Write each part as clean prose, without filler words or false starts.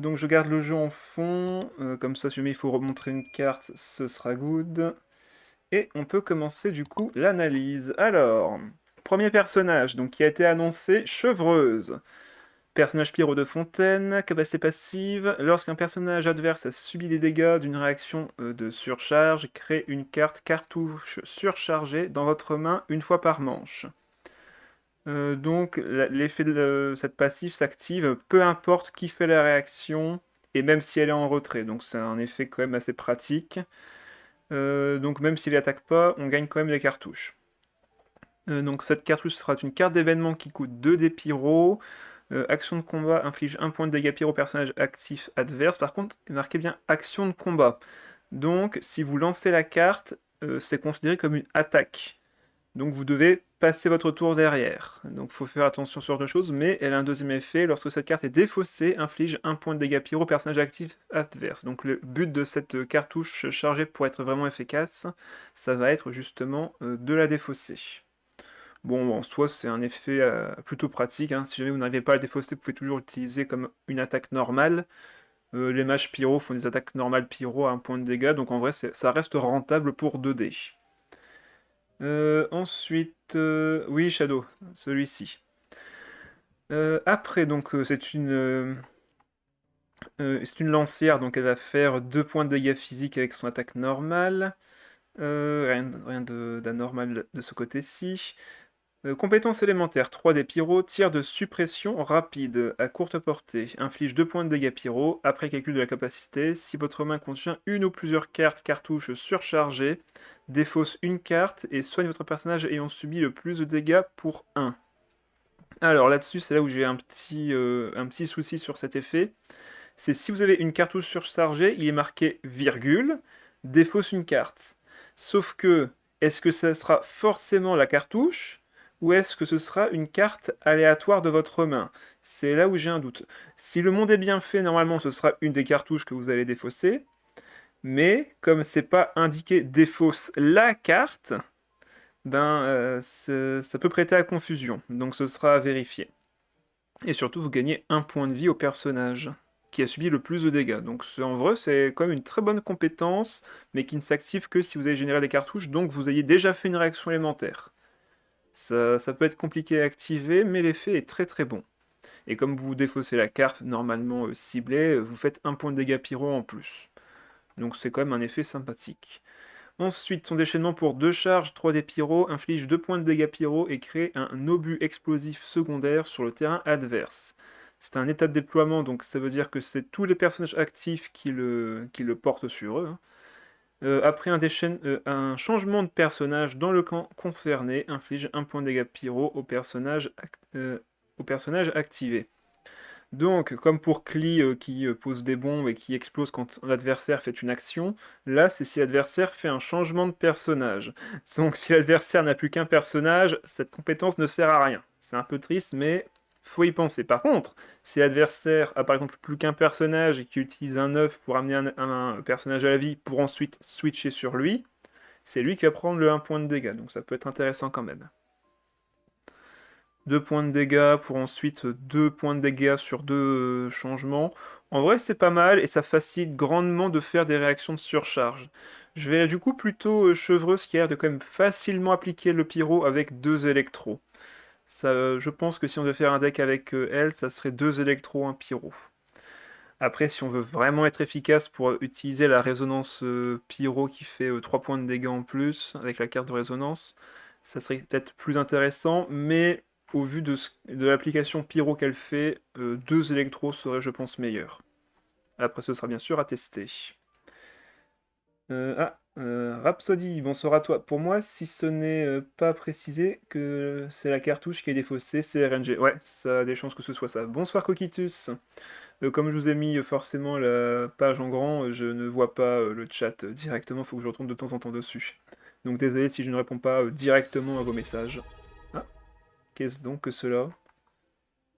Donc je garde le jeu en fond, comme ça si jamais il faut remontrer une carte, ce sera good. Et on peut commencer du coup l'analyse. Alors, premier personnage donc qui a été annoncé, Chevreuse. Personnage Pyro de Fontaine, capacité passive. Lorsqu'un personnage adverse a subi des dégâts d'une réaction de surcharge, crée une carte cartouche surchargée dans votre main une fois par manche. Donc l'effet de cette passive s'active peu importe qui fait la réaction et même si elle est en retrait. Donc c'est un effet quand même assez pratique. Donc même s'il attaque pas, on gagne quand même des cartouches. Donc cette cartouche sera une carte d'événement qui coûte 2 des pyros. Action de combat inflige 1 point de dégâts pyro au personnage actif adverse. Par contre, marquez bien action de combat. Donc si vous lancez la carte, c'est considéré comme une attaque. Donc vous devez passer votre tour derrière. Donc il faut faire attention sur deux choses, mais elle a un deuxième effet. Lorsque cette carte est défaussée, inflige 1 point de dégâts pyro au personnage actif adverse. Donc le but de cette cartouche chargée pour être vraiment efficace, ça va être justement de la défausser. Bon, en soi, c'est un effet plutôt pratique, hein. Si jamais vous n'arrivez pas à la défausser, vous pouvez toujours l'utiliser comme une attaque normale. Les mages pyro font des attaques normales pyro à 1 point de dégâts, donc en vrai, ça reste rentable pour 2D. Ensuite, oui, Shadow, celui-ci. Après, donc, c'est une lancière, donc elle va faire 2 points de dégâts physiques avec son attaque normale. Rien d'anormal de ce côté-ci. Compétence élémentaire 3 des pyros, tir de suppression rapide à courte portée. Inflige 2 points de dégâts pyro après calcul de la capacité. Si votre main contient une ou plusieurs cartes cartouches surchargées, défausse une carte et soigne votre personnage ayant subi le plus de dégâts pour 1. Alors là-dessus, c'est là où j'ai un petit souci sur cet effet. C'est si vous avez une cartouche surchargée, il est marqué virgule, défausse une carte. Sauf que, est-ce que ça sera forcément la cartouche ou est-ce que ce sera une carte aléatoire de votre main? C'est là où j'ai un doute. Si le monde est bien fait, normalement ce sera une des cartouches que vous allez défausser. Mais comme c'est pas indiqué défausse la carte, ben ça peut prêter à confusion. Donc ce sera à vérifier. Et surtout, vous gagnez un point de vie au personnage qui a subi le plus de dégâts. Donc en vrai, c'est quand même une très bonne compétence, mais qui ne s'active que si vous avez généré des cartouches, donc vous ayez déjà fait une réaction élémentaire. Ça peut être compliqué à activer, mais l'effet est très très bon. Et comme vous défaussez la carte normalement ciblée, vous faites un point de dégâts pyro en plus. Donc c'est quand même un effet sympathique. Ensuite, son déchaînement pour 2 charges, 3 des pyros, inflige 2 points de dégâts pyro et crée un obus explosif secondaire sur le terrain adverse. C'est un état de déploiement, donc ça veut dire que c'est tous les personnages actifs qui le portent sur eux, hein. Après un changement de personnage dans le camp concerné, inflige 1 point de dégâts pyro au personnage activé. Donc, comme pour Klee qui pose des bombes et qui explose quand l'adversaire fait une action, là c'est si l'adversaire fait un changement de personnage. Donc si l'adversaire n'a plus qu'un personnage, cette compétence ne sert à rien. C'est un peu triste, mais faut y penser. Par contre, si l'adversaire a par exemple plus qu'un personnage et qui utilise un œuf pour amener un personnage à la vie pour ensuite switcher sur lui, c'est lui qui va prendre le 1 point de dégâts. Donc ça peut être intéressant quand même. 2 points de dégâts pour ensuite 2 points de dégâts sur 2 changements. En vrai, c'est pas mal et ça facilite grandement de faire des réactions de surcharge. Je vais du coup plutôt Chevreuse qui a l'air de quand même facilement appliquer le pyro avec 2 électros. Ça, je pense que si on devait faire un deck avec elle, ça serait 2 électros, un pyro. Après, si on veut vraiment être efficace pour utiliser la résonance pyro qui fait 3 points de dégâts en plus avec la carte de résonance, ça serait peut-être plus intéressant, mais au vu de l'application pyro qu'elle fait, 2 électros serait, je pense, meilleur. Après, ce sera bien sûr à tester. Rhapsody, bonsoir à toi. Pour moi, si ce n'est pas précisé que c'est la cartouche qui est défaussée, c'est RNG. Ouais, ça a des chances que ce soit ça. Bonsoir Coquitus. Comme je vous ai mis forcément la page en grand, je ne vois pas le chat directement, faut que je retourne de temps en temps dessus. Donc désolé si je ne réponds pas directement à vos messages. Ah, qu'est-ce donc que cela?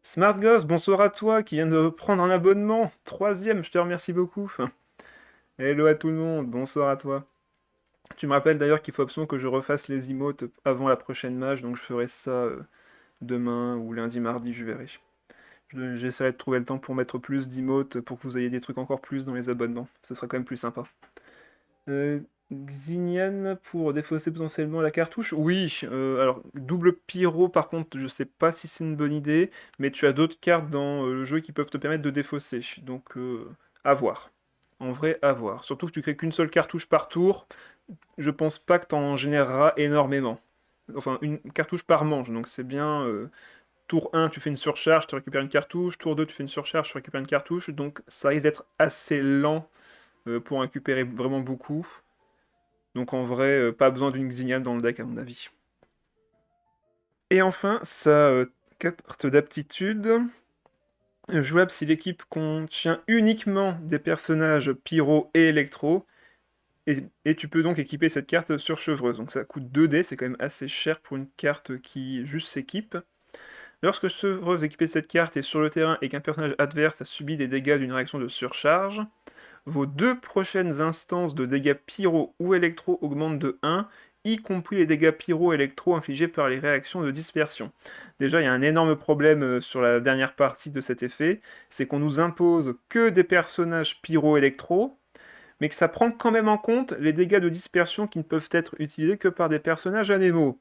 Smart Ghost, bonsoir à toi qui vient de prendre un abonnement. Troisième, je te remercie beaucoup. Hello à tout le monde, bonsoir à toi. Tu me rappelles d'ailleurs qu'il faut absolument que je refasse les emotes avant la prochaine match, donc je ferai ça demain ou lundi, mardi, je verrai. J'essaierai de trouver le temps pour mettre plus d'emotes pour que vous ayez des trucs encore plus dans les abonnements. Ce sera quand même plus sympa. Xinian pour défausser potentiellement la cartouche? Oui, alors double pyro par contre, je sais pas si c'est une bonne idée, mais tu as d'autres cartes dans le jeu qui peuvent te permettre de défausser, donc à voir. En vrai, à voir. Surtout que tu crées qu'une seule cartouche par tour, je pense pas que t'en généreras énormément. Enfin, une cartouche par manche, donc c'est bien. Tour 1, tu fais une surcharge, tu récupères une cartouche. Tour 2, tu fais une surcharge, tu récupères une cartouche. Donc ça risque d'être assez lent pour en récupérer vraiment beaucoup. Donc en vrai, pas besoin d'une Xignan dans le deck à mon avis. Et enfin, sa carte d'aptitude. Jouable si l'équipe contient uniquement des personnages pyro et électro. Et tu peux donc équiper cette carte sur chevreuse. Donc ça coûte 2 dés, c'est quand même assez cher pour une carte qui juste s'équipe. Lorsque chevreuse équipée de cette carte est sur le terrain et qu'un personnage adverse a subi des dégâts d'une réaction de surcharge, vos 2 prochaines instances de dégâts pyro ou électro augmentent de 1, y compris les dégâts pyro-électro infligés par les réactions de dispersion. Déjà, il y a un énorme problème sur la dernière partie de cet effet, c'est qu'on nous impose que des personnages pyro-électro, mais que ça prend quand même en compte les dégâts de dispersion qui ne peuvent être utilisés que par des personnages anémos.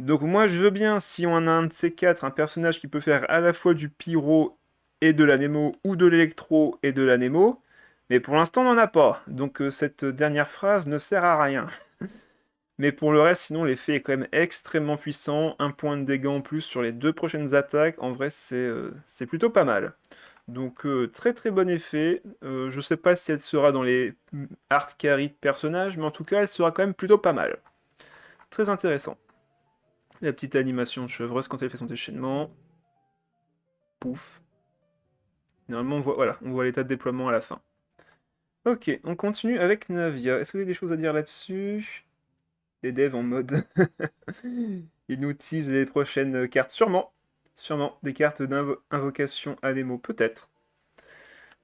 Donc moi je veux bien, si on a un de ces quatre, un personnage qui peut faire à la fois du pyro et de l'anémo, ou de l'électro et de l'anémo, mais pour l'instant on n'en a pas, donc cette dernière phrase ne sert à rien. Mais pour le reste, sinon l'effet est quand même extrêmement puissant, un point de dégâts en plus sur les 2 prochaines attaques, en vrai c'est plutôt pas mal. Donc très très bon effet, je sais pas si elle sera dans les hard carry de personnages, mais en tout cas elle sera quand même plutôt pas mal. Très intéressant. La petite animation de chevreuse quand elle fait son déchaînement. Pouf. Normalement, voilà, on voit l'état de déploiement à la fin. Ok, on continue avec Navia. Est-ce que vous avez des choses à dire là-dessus? Les devs en mode... Ils nous teasent les prochaines cartes. Sûrement. Sûrement. Des cartes d'invocation à démo. Peut-être.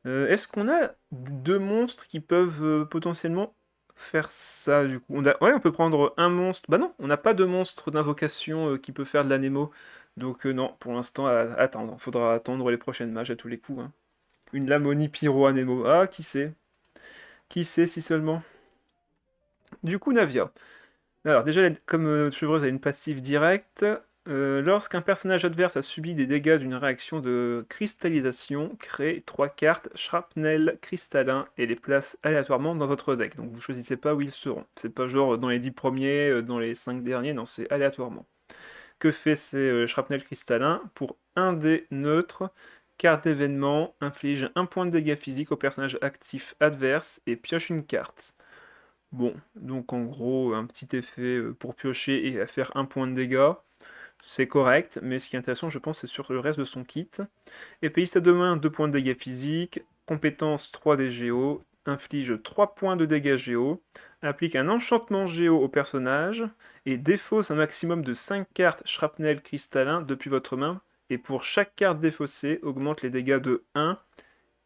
Est-ce qu'on a 2 monstres qui peuvent potentiellement faire ça, du coup? Ouais, on peut prendre un monstre. Bah non, on n'a pas de monstre d'invocation qui peut faire de l'anémo. Donc non, pour l'instant, à attendre. Faudra attendre les prochaines mages à tous les coups, hein. Une Lamonie Pyro Anémo. Ah, qui sait? Qui sait si seulement? Du coup, Navia. Alors déjà, comme Chevreuse a une passive directe, lorsqu'un personnage adverse a subi des dégâts d'une réaction de cristallisation, créez 3 cartes shrapnel cristallin et les place aléatoirement dans votre deck. Donc vous choisissez pas où ils seront. C'est pas genre dans les 10 premiers, dans les 5 derniers, non, c'est aléatoirement. Que fait ces shrapnel cristallin? Pour un dé neutre, carte d'événement, inflige 1 point de dégâts physiques au personnage actif adverse et pioche une carte. Bon, donc en gros, un petit effet pour piocher et à faire 1 point de dégâts, c'est correct, mais ce qui est intéressant, je pense, c'est sur le reste de son kit. Épéiste à 2 mains, 2 points de dégâts physiques, compétence 3 des géos, inflige 3 points de dégâts géo, applique un enchantement géo au personnage, et défausse un maximum de 5 cartes shrapnel cristallin depuis votre main, et pour chaque carte défaussée, augmente les dégâts de 1,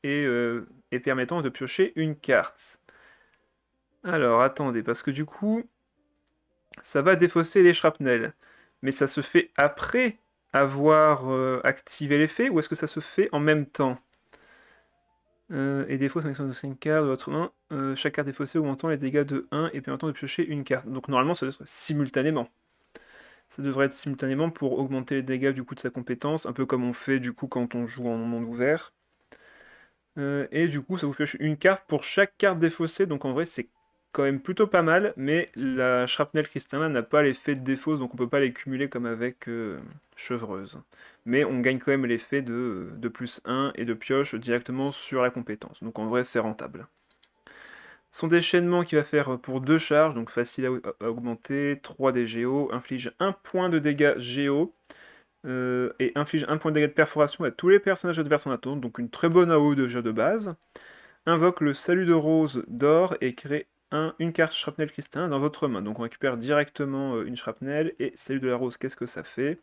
et permettant de piocher une carte. Alors, attendez, parce que du coup, ça va défausser les shrapnels. Mais ça se fait après avoir activé l'effet, ou est-ce que ça se fait en même temps? Et défausse un maximum de 5 cartes de votre main. Chaque carte défaussée augmentant les dégâts de 1 et permettant de piocher une carte. Donc normalement, ça doit être simultanément. Ça devrait être simultanément pour augmenter les dégâts du coup de sa compétence, un peu comme on fait du coup quand on joue en monde ouvert. Et du coup, ça vous pioche une carte pour chaque carte défaussée, donc en vrai, c'est quand même plutôt pas mal, mais la shrapnel cristallin n'a pas l'effet de défausse, donc on peut pas les cumuler comme avec chevreuse. Mais on gagne quand même l'effet de plus 1 et de pioche directement sur la compétence, donc en vrai, c'est rentable. Son déchaînement qui va faire pour 2 charges, donc facile à augmenter, 3 des géos, inflige 1 point de dégâts géo, et inflige 1 point de dégâts de perforation à tous les personnages adverses en attente, donc une très bonne AO de jeu de base. Invoque le salut de rose d'or et crée une carte shrapnel cristallin dans votre main. Donc on récupère directement une shrapnel, et salut de la rose, qu'est-ce que ça fait?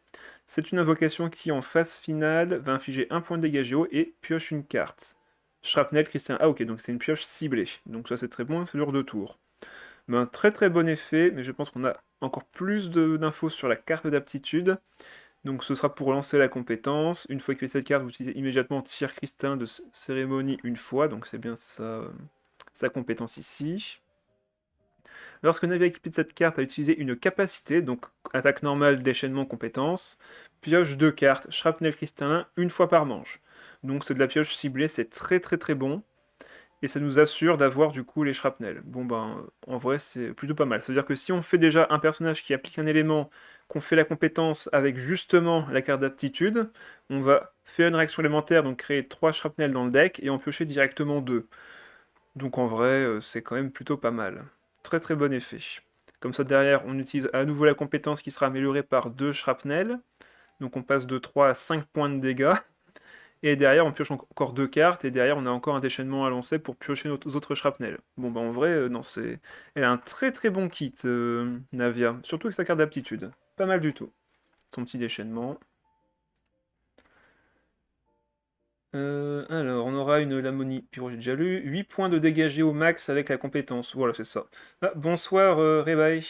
C'est une invocation qui en phase finale va infliger 1 point de dégâts géo et pioche une carte. Shrapnel cristallin, ah ok, donc c'est une pioche ciblée, donc ça c'est très bon, c'est dure 2 tours. Très très bon effet, mais je pense qu'on a encore plus d'infos sur la carte d'aptitude. Donc ce sera pour lancer la compétence. Une fois qu'il fait cette carte, vous utilisez immédiatement tir cristallin de cérémonie une fois, donc c'est bien ça, sa compétence ici. Lorsque Navi équipé de cette carte a utilisé une capacité, donc attaque normale, déchaînement, compétence, pioche 2 cartes, shrapnel cristallin une fois par manche. Donc c'est de la pioche ciblée, c'est très très très bon. Et ça nous assure d'avoir du coup les shrapnels. Bon ben, en vrai, c'est plutôt pas mal. C'est-à-dire que si on fait déjà un personnage qui applique un élément, qu'on fait la compétence avec justement la carte d'aptitude, on va faire une réaction élémentaire, donc créer 3 shrapnels dans le deck, et en piocher directement 2. Donc en vrai, c'est quand même plutôt pas mal. Très très bon effet. Comme ça derrière, on utilise à nouveau la compétence qui sera améliorée par 2 shrapnels. Donc on passe de 3 à 5 points de dégâts. Et derrière, on pioche encore 2 cartes, et derrière, on a encore un déchaînement à lancer pour piocher nos autres shrapnels. Bon, bah en vrai, non, c'est... Elle a un très très bon kit, Navia. Surtout avec sa carte d'aptitude. Pas mal du tout. Son petit déchaînement. Alors, on aura une Lamonie Pyro, j'ai déjà lu. 8 points de dégagés au max avec la compétence. Voilà, c'est ça. Ah, bonsoir, Rebai.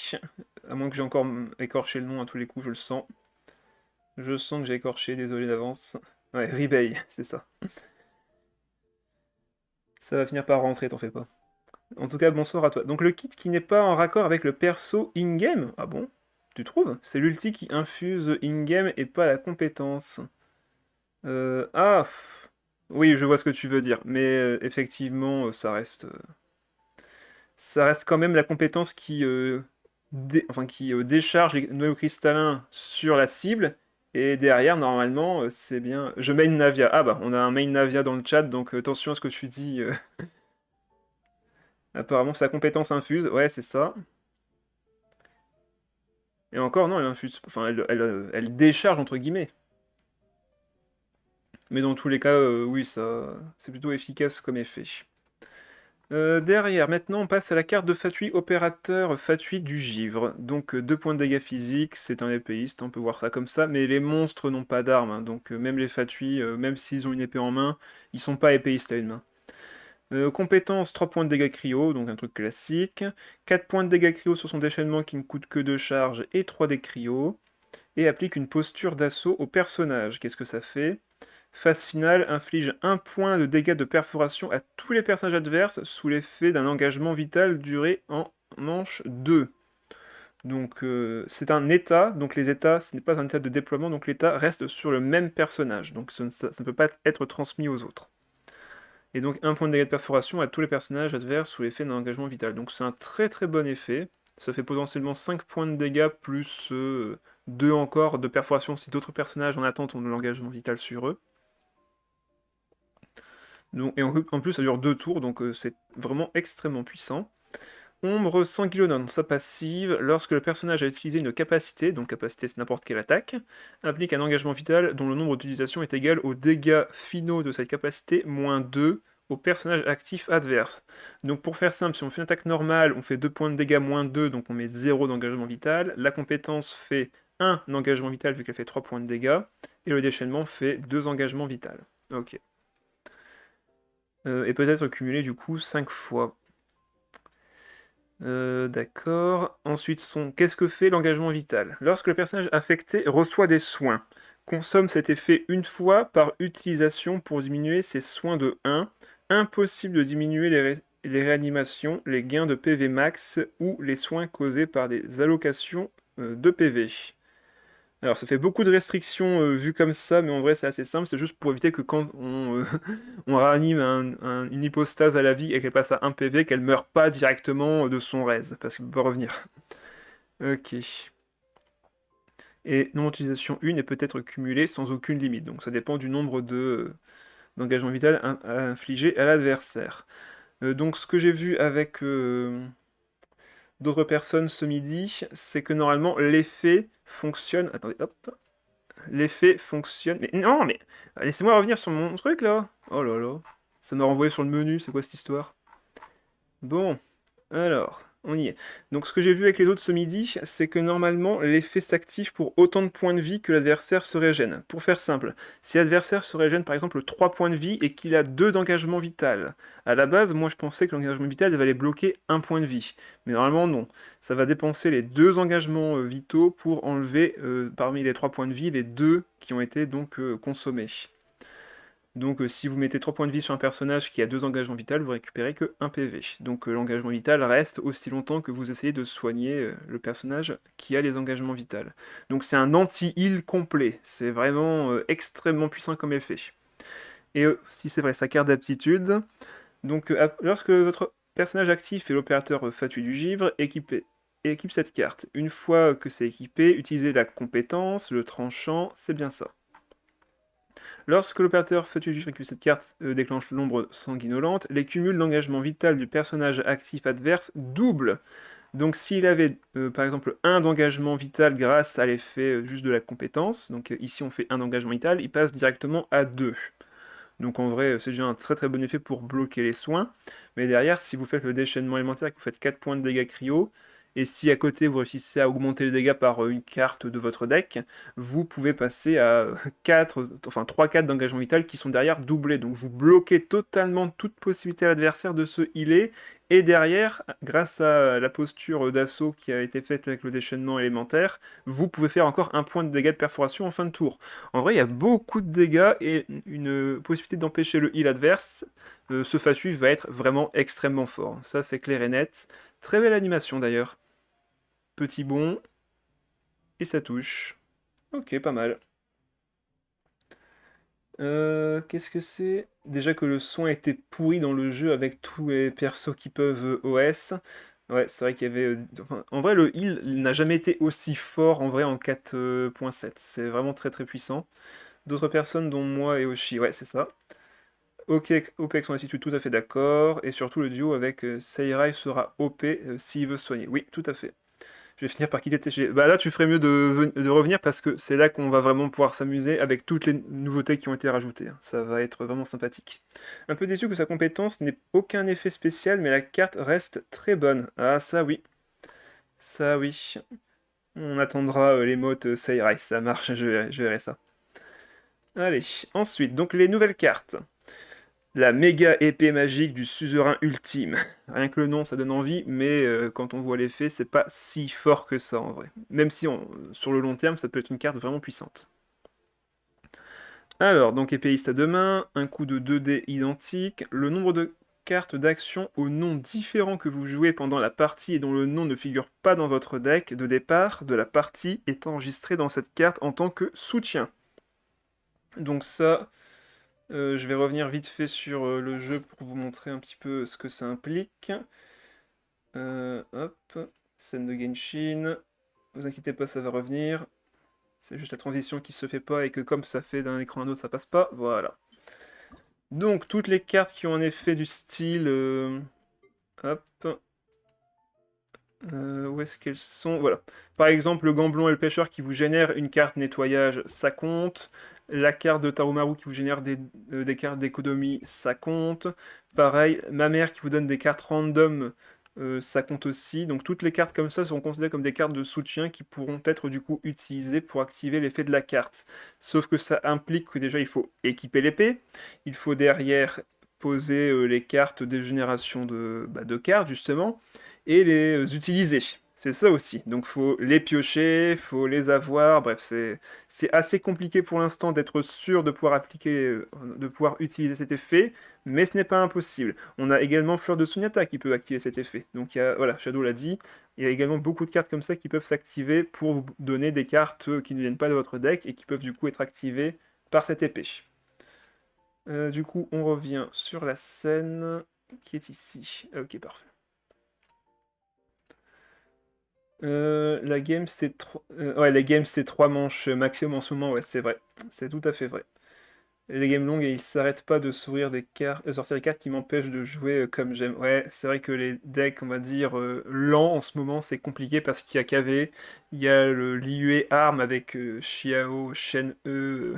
À moins que j'ai encore écorché le nom à tous les coups, je le sens. Je sens que j'ai écorché, désolé d'avance. Ouais, Rebay, c'est ça. Ça va finir par rentrer, t'en fais pas. En tout cas, bonsoir à toi. Donc le kit qui n'est pas en raccord avec le perso in-game. Ah bon? Tu trouves? C'est l'ulti qui infuse in-game et pas la compétence. Ah! Oui, je vois ce que tu veux dire. Mais effectivement, ça reste quand même la compétence qui, qui décharge les noyaux cristallins sur la cible. Et derrière, normalement, c'est bien... Je main Navia. Ah bah, on a un main Navia dans le chat, donc attention à ce que tu dis. Apparemment, sa compétence infuse. Ouais, c'est ça. Et encore, non, elle infuse. Enfin, elle décharge, entre guillemets. Mais dans tous les cas, oui, ça, c'est plutôt efficace comme effet. Derrière, maintenant, on passe à la carte de Fatui, opérateur Fatui du givre. Donc, 2 points de dégâts physiques, c'est un épéiste, on peut voir ça comme ça. Mais les monstres n'ont pas d'armes, hein, donc même les Fatui, même s'ils ont une épée en main, ils sont pas épéistes à une main. Compétence, 3 points de dégâts cryo, donc un truc classique. 4 points de dégâts cryo sur son déchaînement qui ne coûte que 2 charges et 3 dés cryo. Et applique une posture d'assaut au personnage. Qu'est-ce que ça fait? Phase finale, inflige 1 point de dégâts de perforation à tous les personnages adverses sous l'effet d'un engagement vital duré en manche 2. Donc c'est un état, donc les états, ce n'est pas un état de déploiement, donc l'état reste sur le même personnage, donc ça ne peut pas être transmis aux autres. Et donc 1 point de dégâts de perforation à tous les personnages adverses sous l'effet d'un engagement vital. Donc c'est un très très bon effet, ça fait potentiellement 5 points de dégâts plus 2 encore de perforation si d'autres personnages en attente ont de l'engagement vital sur eux. Donc, et en plus ça dure 2 tours, donc c'est vraiment extrêmement puissant. Ombre sanguillonnante, sa passive, lorsque le personnage a utilisé une capacité, donc capacité c'est n'importe quelle attaque, implique un engagement vital dont le nombre d'utilisations est égal aux dégâts finaux de cette capacité, moins 2 au personnage actif adverse. Donc pour faire simple, si on fait une attaque normale, on fait 2 points de dégâts moins 2, donc on met 0 d'engagement vital. La compétence fait 1 d'engagement vital vu qu'elle fait 3 points de dégâts, et le déchaînement fait 2 engagements vital. Ok. Et peut-être cumuler du coup 5 fois. D'accord. Ensuite, qu'est-ce que fait l'engagement vital? Lorsque le personnage affecté reçoit des soins, consomme cet effet une fois par utilisation pour diminuer ses soins de 1. Impossible de diminuer les réanimations, les gains de PV max ou les soins causés par des allocations de PV. Alors ça fait beaucoup de restrictions vues comme ça, mais en vrai c'est assez simple, c'est juste pour éviter que quand on réanime une hypostase à la vie et qu'elle passe à 1 PV, qu'elle meure pas directement de son raise, parce qu'elle peut pas revenir. Ok. Et non-utilisation 1 est peut-être cumulée sans aucune limite, donc ça dépend du nombre d'engagement vital infligé à l'adversaire. Donc ce que j'ai vu avec d'autres personnes ce midi, c'est que normalement l'effet fonctionne... Attendez, hop. L'effet fonctionne... Mais non, mais... Laissez-moi revenir sur mon truc, là. Oh là là. Ça m'a renvoyé sur le menu, c'est quoi cette histoire? Bon, alors... On y est. Donc ce que j'ai vu avec les autres ce midi, c'est que normalement l'effet s'active pour autant de points de vie que l'adversaire se régène. Pour faire simple, si l'adversaire se régène par exemple 3 points de vie et qu'il a 2 d'engagement vital, à la base moi je pensais que l'engagement vital va aller bloquer un point de vie. Mais normalement non. Ça va dépenser les 2 engagements vitaux pour enlever parmi les 3 points de vie les 2 qui ont été donc consommés. Donc si vous mettez 3 points de vie sur un personnage qui a 2 engagements vitaux, vous récupérez que 1 PV. Donc l'engagement vital reste aussi longtemps que vous essayez de soigner le personnage qui a les engagements vitaux. Donc c'est un anti-heal complet, c'est vraiment extrêmement puissant comme effet. Et si c'est vrai, sa carte d'aptitude, donc lorsque votre personnage actif est l'opérateur Fatuit du Givre, équipe cette carte. Une fois que c'est équipé, utilisez la compétence, le tranchant, c'est bien ça. Lorsque l'opérateur Fatuit récupère cette carte déclenche l'ombre sanguinolente, les cumuls d'engagement vital du personnage actif adverse doublent. Donc s'il avait par exemple un d'engagement vital grâce à l'effet juste de la compétence, donc ici on fait un d'engagement vital, il passe directement à 2. Donc en vrai c'est déjà un très très bon effet pour bloquer les soins, mais derrière si vous faites le déchaînement élémentaire et que vous faites 4 points de dégâts cryo, et si à côté vous réussissez à augmenter les dégâts par une carte de votre deck, vous pouvez passer à 3-4 d'engagement vital qui sont derrière doublés. Donc vous bloquez totalement toute possibilité à l'adversaire de se healer. Et derrière, grâce à la posture d'assaut qui a été faite avec le déchaînement élémentaire, vous pouvez faire encore un point de dégâts de perforation en fin de tour. En vrai, il y a beaucoup de dégâts et une possibilité d'empêcher le heal adverse. Ce Fatuit va être vraiment extrêmement fort. Ça, c'est clair et net. Très belle animation d'ailleurs. Petit bond. Et ça touche. Ok, pas mal. Qu'est-ce que c'est? Déjà que le son était pourri dans le jeu avec tous les persos qui peuvent OS. Ouais, c'est vrai qu'il y avait. En vrai, le heal il n'a jamais été aussi fort en vrai en 4.7. C'est vraiment très très puissant. D'autres personnes, dont moi et Oshi, ouais, c'est ça. Ok, OP avec son attitude, tout à fait d'accord. Et surtout, le duo avec Seirai sera OP s'il veut soigner. Oui, tout à fait. Je vais finir par quitter TG. Bah là, tu ferais mieux de revenir parce que c'est là qu'on va vraiment pouvoir s'amuser avec toutes les nouveautés qui ont été rajoutées. Ça va être vraiment sympathique. Un peu déçu que sa compétence n'ait aucun effet spécial, mais la carte reste très bonne. Ah, ça oui. Ça oui. On attendra l'émote Seirai, ça marche, je verrai ça. Allez, ensuite, donc les nouvelles cartes. La méga épée magique du suzerain ultime. Rien que le nom, ça donne envie, mais quand on voit l'effet, c'est pas si fort que ça en vrai. Même si sur le long terme, ça peut être une carte vraiment puissante. Alors, donc épéiste à deux mains, un coup de 2 dés identique, le nombre de cartes d'action au nom différent que vous jouez pendant la partie et dont le nom ne figure pas dans votre deck de départ de la partie est enregistré dans cette carte en tant que soutien. Donc ça, je vais revenir vite fait sur le jeu pour vous montrer un petit peu ce que ça implique. Hop, scène de Genshin. Vous inquiétez pas, ça va revenir. C'est juste la transition qui se fait pas et que comme ça fait d'un écran à un autre, ça passe pas. Voilà. Donc toutes les cartes qui ont un effet du style... hop. Où est-ce qu'elles sont? Voilà. Par exemple, le Gamblon et le Pêcheur qui vous génèrent une carte nettoyage, ça compte. La carte de Tarumaru qui vous génère des cartes d'économie, ça compte. Pareil, ma mère qui vous donne des cartes random, ça compte aussi. Donc toutes les cartes comme ça seront considérées comme des cartes de soutien qui pourront être du coup utilisées pour activer l'effet de la carte. Sauf que ça implique que déjà il faut équiper l'épée, il faut derrière poser les cartes des générations de cartes justement et les utiliser. C'est ça aussi. Donc faut les piocher, faut les avoir. Bref, c'est assez compliqué pour l'instant d'être sûr de pouvoir appliquer, de pouvoir utiliser cet effet, mais ce n'est pas impossible. On a également Fleur de Sunyata qui peut activer cet effet. Donc il y a, voilà, Shadow l'a dit. Il y a également beaucoup de cartes comme ça qui peuvent s'activer pour vous donner des cartes qui ne viennent pas de votre deck et qui peuvent du coup être activées par cette épée. Du coup, on revient sur la scène qui est ici. Ok, parfait. La game c'est ouais, les games c'est 3 manches maximum en ce moment, ouais, c'est vrai. C'est tout à fait vrai. Les games longues, ils s'arrêtent pas de sourire des cartes, sortir des cartes qui m'empêchent de jouer comme j'aime. Ouais, c'est vrai que les decks, on va dire, lents en ce moment, c'est compliqué parce qu'il y a KV, il y a le Liyue Arm avec Xiao, Shen E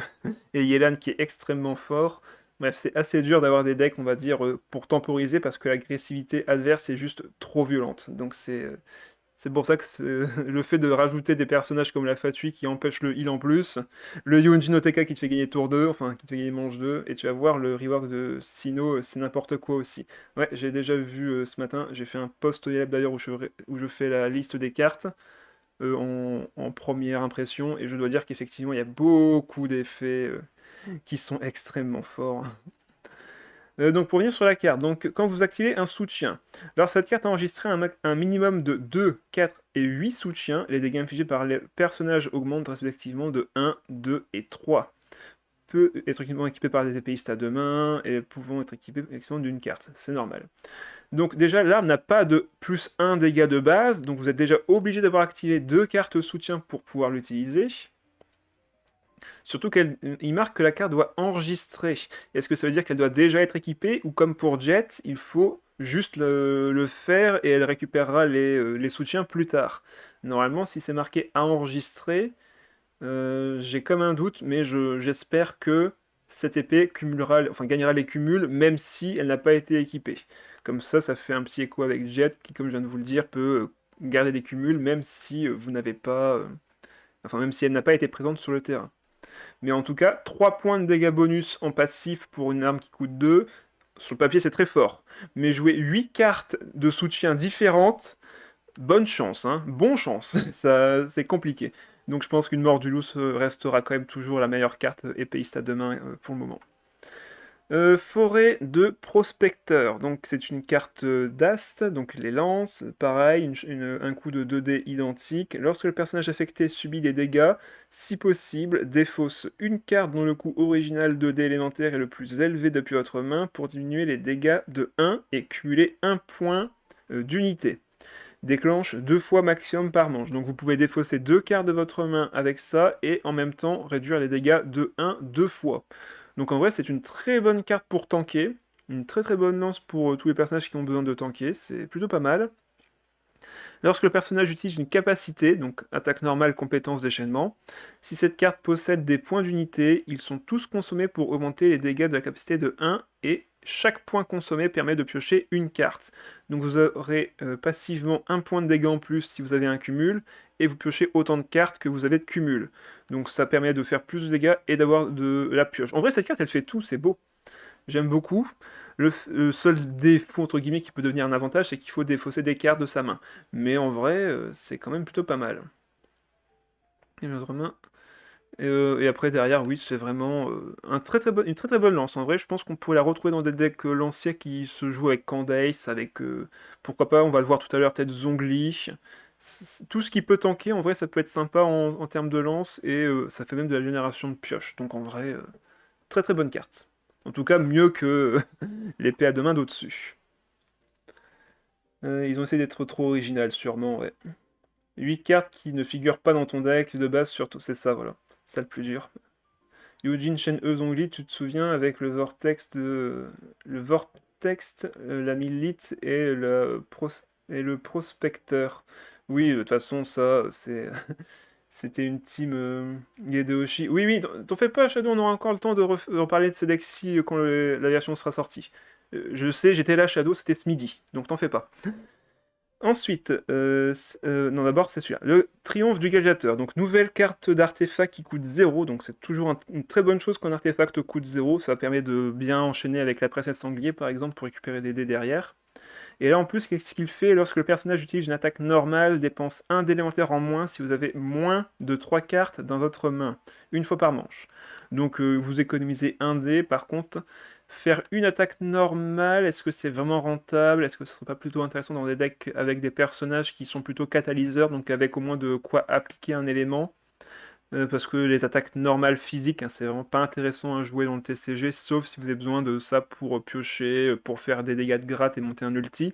et Yelan qui est extrêmement fort. Bref, c'est assez dur d'avoir des decks, on va dire, pour temporiser, parce que l'agressivité adverse est juste trop violente. Donc c'est pour ça que le fait de rajouter des personnages comme la Fatui qui empêche le heal en plus, le Yunji no Teka qui te fait gagner tour 2, enfin qui te fait gagner manche 2, et tu vas voir le rework de Sinnoh, c'est n'importe quoi aussi. Ouais, j'ai déjà vu ce matin, j'ai fait un post Yelp d'ailleurs où je fais la liste des cartes en première impression, et je dois dire qu'effectivement il y a beaucoup d'effets qui sont extrêmement forts. Donc pour revenir sur la carte, donc quand vous activez un soutien, alors cette carte a enregistré un minimum de 2, 4 et 8 soutiens, les dégâts infligés par les personnages augmentent respectivement de 1, 2 et 3. Peut être équipé par des épéistes à deux mains et pouvant être équipé effectivement d'une carte, c'est normal. Donc déjà l'arme n'a pas de plus 1 dégât de base, donc vous êtes déjà obligé d'avoir activé 2 cartes soutien pour pouvoir l'utiliser. Surtout qu'il marque que la carte doit enregistrer. Est-ce que ça veut dire qu'elle doit déjà être équipée, ou comme pour Jet, il faut juste le faire et elle récupérera les soutiens plus tard? Normalement, si c'est marqué à enregistrer, j'ai comme un doute, mais j'espère que cette épée gagnera les cumuls, même si elle n'a pas été équipée. Comme ça fait un petit écho avec Jet, qui, comme je viens de vous le dire, peut garder des cumuls, même si vous n'avez pas... enfin, même si elle n'a pas été présente sur le terrain. Mais en tout cas, 3 points de dégâts bonus en passif pour une arme qui coûte 2. Sur le papier, c'est très fort. Mais jouer 8 cartes de soutien différentes, bonne chance, hein. Bon chance. Ça, c'est compliqué. Donc je pense qu'une mort du loup restera quand même toujours la meilleure carte épéiste à deux mains pour le moment. Forêt de prospecteur, donc c'est une carte d'Ast, donc les lances, pareil, un coup de 2 dés identique. Lorsque le personnage affecté subit des dégâts, si possible, défausse une carte dont le coût original 2 dés élémentaire est le plus élevé depuis votre main pour diminuer les dégâts de 1 et cumuler 1 point d'unité. Déclenche 2 fois maximum par manche, donc vous pouvez défausser 2 cartes de votre main avec ça et en même temps réduire les dégâts de 1 2 fois. Donc en vrai, c'est une très bonne carte pour tanker, une très très bonne lance pour tous les personnages qui ont besoin de tanker, c'est plutôt pas mal. Lorsque le personnage utilise une capacité, donc attaque normale, compétence, déchaînement, si cette carte possède des points d'unité, ils sont tous consommés pour augmenter les dégâts de la capacité de 1, et chaque point consommé permet de piocher une carte. Donc vous aurez passivement un point de dégâts en plus si vous avez un cumul, et vous piochez autant de cartes que vous avez de cumul. Donc ça permet de faire plus de dégâts et d'avoir de la pioche. En vrai, cette carte, elle fait tout, c'est beau. J'aime beaucoup. Le seul défaut, entre guillemets, qui peut devenir un avantage, c'est qu'il faut défausser des cartes de sa main. Mais en vrai, c'est quand même plutôt pas mal. Et l'autre main. Et après, derrière, oui, c'est vraiment une très très bonne lance. En vrai, je pense qu'on pourrait la retrouver dans des decks lanciers qui se jouent avec Candace, avec... pourquoi pas, on va le voir tout à l'heure, peut-être Zhongli. Tout ce qui peut tanker, en vrai, ça peut être sympa en termes de lance, et ça fait même de la génération de pioche. Donc en vrai, très très bonne carte. En tout cas, mieux que l'épée à deux mains d'au-dessus. Ils ont essayé d'être trop original, sûrement, ouais. 8 cartes qui ne figurent pas dans ton deck de base, surtout, c'est ça, voilà. C'est ça le plus dur. Yujin Shen-E Zhongli, tu te souviens, avec le Vortex, la Millite et le Prospecteur. Oui, de toute façon, ça, c'est... C'était une team Gedeoshi. Oui, oui, t'en fais pas, Shadow, on aura encore le temps de reparler de ces decks-ci quand la version sera sortie. Je sais, j'étais là, Shadow, c'était ce midi, donc t'en fais pas. Ensuite, non d'abord c'est celui-là, le Triomphe du Gladiateur, donc nouvelle carte d'artefact qui coûte 0, donc c'est toujours une très bonne chose qu'un artefact coûte 0, ça permet de bien enchaîner avec la princesse sanglier par exemple pour récupérer des dés derrière. Et là en plus, qu'est-ce qu'il fait? Lorsque le personnage utilise une attaque normale, dépense 1 d'élémentaire en moins si vous avez moins de 3 cartes dans votre main, une fois par manche. Donc vous économisez 1 dé, par contre, faire une attaque normale, est-ce que c'est vraiment rentable? Est-ce que ce serait pas plutôt intéressant dans des decks avec des personnages qui sont plutôt catalyseurs, donc avec au moins de quoi appliquer un élément? Parce que les attaques normales physiques, hein, c'est vraiment pas intéressant à jouer dans le TCG, sauf si vous avez besoin de ça pour piocher, pour faire des dégâts de gratte et monter un ulti.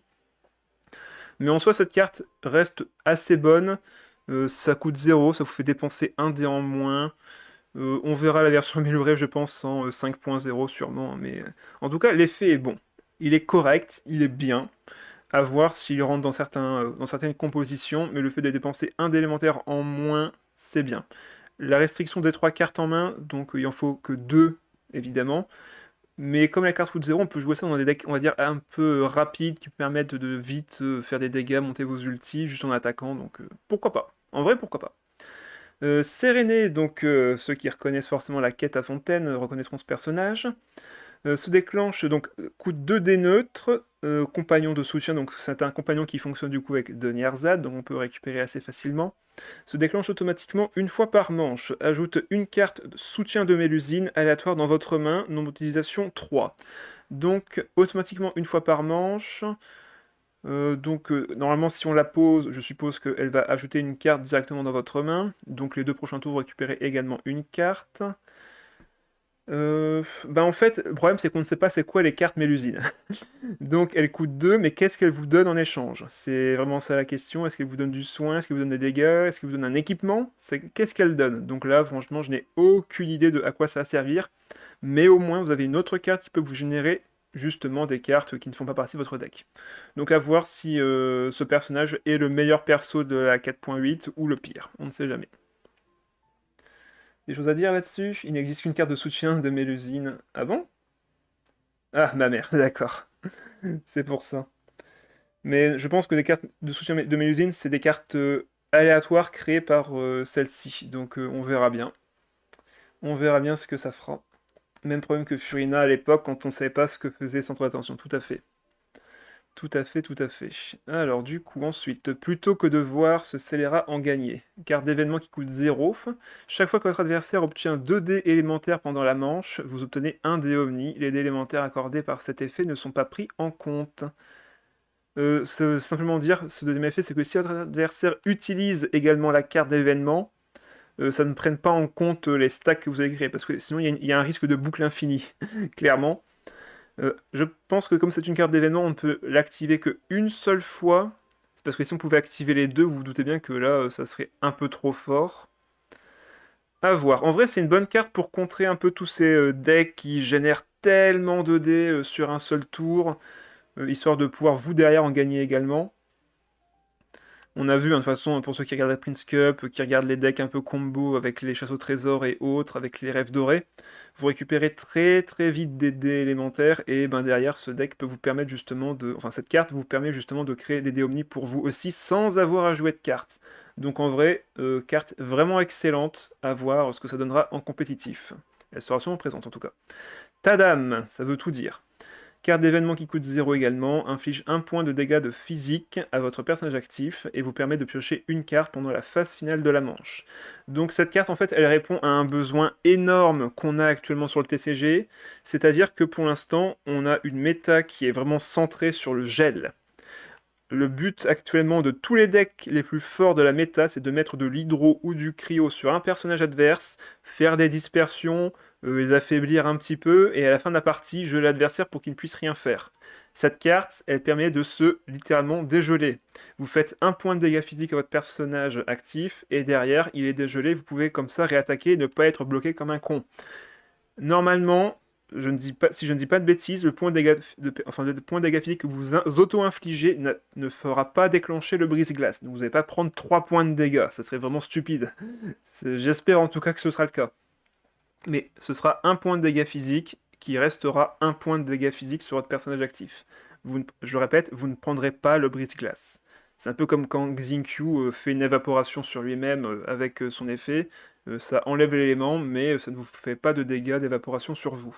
Mais en soi, cette carte reste assez bonne. Ça coûte 0, ça vous fait dépenser un dé en moins. On verra la version améliorée, je pense, en 5.0 sûrement. Mais en tout cas, l'effet est bon. Il est correct, il est bien. À voir s'il rentre dans certaines compositions, mais le fait de dépenser un d'élémentaire en moins, c'est bien. La restriction des 3 cartes en main, donc il en faut que 2, évidemment. Mais comme la carte coûte 0, on peut jouer ça dans des decks, on va dire, un peu rapides, qui permettent de vite faire des dégâts, monter vos ultis, juste en attaquant, donc pourquoi pas. En vrai, pourquoi pas. Sérénée, donc ceux qui reconnaissent forcément la quête à Fontaine reconnaîtront ce personnage. Se déclenche, donc coûte 2 dés neutres, compagnon de soutien, donc c'est un compagnon qui fonctionne du coup avec Denierzad, donc on peut récupérer assez facilement. Se déclenche automatiquement une fois par manche. Ajoute une carte de soutien de Mélusine aléatoire dans votre main, nombre d'utilisation 3. Donc automatiquement une fois par manche. Normalement si on la pose, je suppose qu'elle va ajouter une carte directement dans votre main. Donc les 2 prochains tours, vous récupérez également une carte. En fait, le problème c'est qu'on ne sait pas c'est quoi les cartes Mélusine. Donc elle coûte 2, mais qu'est-ce qu'elle vous donne en échange? C'est vraiment ça la question. Est-ce qu'elle vous donne du soin? Est-ce qu'elle vous donne des dégâts? Est-ce qu'elle vous donne un équipement? Qu'est-ce qu'elle donne? Donc là, franchement, je n'ai aucune idée de à quoi ça va servir. Mais au moins, vous avez une autre carte qui peut vous générer justement des cartes qui ne font pas partie de votre deck. Donc à voir si ce personnage est le meilleur perso de la 4.8 ou le pire. On ne sait jamais. Des choses à dire là-dessus? Il n'existe qu'une carte de soutien de Mélusine. Ah bon? Ah, ma mère, d'accord. C'est pour ça. Mais je pense que les cartes de soutien de Mélusine, c'est des cartes aléatoires créées par celle-ci. Donc on verra bien. On verra bien ce que ça fera. Même problème que Furina à l'époque, quand on ne savait pas ce que faisait Centre d'attention. Tout à fait. Tout à fait, tout à fait. Alors du coup, ensuite, plutôt que de voir ce scélérat en gagner, carte d'événement qui coûte 0, chaque fois que votre adversaire obtient 2 dés élémentaires pendant la manche, vous obtenez un dé omni. Les dés élémentaires accordés par cet effet ne sont pas pris en compte. Simplement dire, ce deuxième effet, c'est que si votre adversaire utilise également la carte d'événement, ça ne prenne pas en compte les stacks que vous avez créés, parce que sinon il y a un risque de boucle infinie, clairement. Je pense que comme c'est une carte d'événement, on ne peut l'activer qu'une seule fois. C'est parce que si on pouvait activer les deux, vous vous doutez bien que là, ça serait un peu trop fort. À voir. En vrai, c'est une bonne carte pour contrer un peu tous ces decks qui génèrent tellement de dés sur un seul tour, histoire de pouvoir vous derrière en gagner également. On a vu, hein, de toute façon, pour ceux qui regardent la Prince Cup, qui regardent les decks un peu combo avec les chasses au trésor et autres, avec les rêves dorés, vous récupérez très très vite des dés élémentaires, et ben derrière, ce deck peut vous permettre justement de... Enfin, cette carte vous permet justement de créer des dés omni pour vous aussi, sans avoir à jouer de cartes. Donc en vrai, carte vraiment excellente, à voir ce que ça donnera en compétitif. Elle sera sûrement présente en tout cas. Tadam, ça veut tout dire. Carte d'événement qui coûte 0 également, inflige 1 point de dégâts de physique à votre personnage actif et vous permet de piocher une carte pendant la phase finale de la manche. Donc cette carte en fait elle répond à un besoin énorme qu'on a actuellement sur le TCG, c'est-à-dire que pour l'instant on a une méta qui est vraiment centrée sur le gel. Le but actuellement de tous les decks les plus forts de la méta, c'est de mettre de l'hydro ou du cryo sur un personnage adverse, faire des dispersions, les affaiblir un petit peu, et à la fin de la partie, geler l'adversaire pour qu'il ne puisse rien faire. Cette carte, elle permet de se littéralement dégeler. Vous faites un point de dégâts physiques à votre personnage actif, et derrière, il est dégelé, vous pouvez comme ça réattaquer et ne pas être bloqué comme un con. Normalement, si je ne dis pas de bêtises, le point de dégâts physique que vous auto-infligez ne fera pas déclencher le brise-glace. Donc vous n'allez pas prendre 3 points de dégâts, ça serait vraiment stupide. J'espère en tout cas que ce sera le cas. Mais ce sera un point de dégâts physique qui restera un point de dégâts physique sur votre personnage actif. Je le répète, vous ne prendrez pas le brise-glace. C'est un peu comme quand Xingqiu fait une évaporation sur lui-même avec son effet. Ça enlève l'élément, mais ça ne vous fait pas de dégâts d'évaporation sur vous.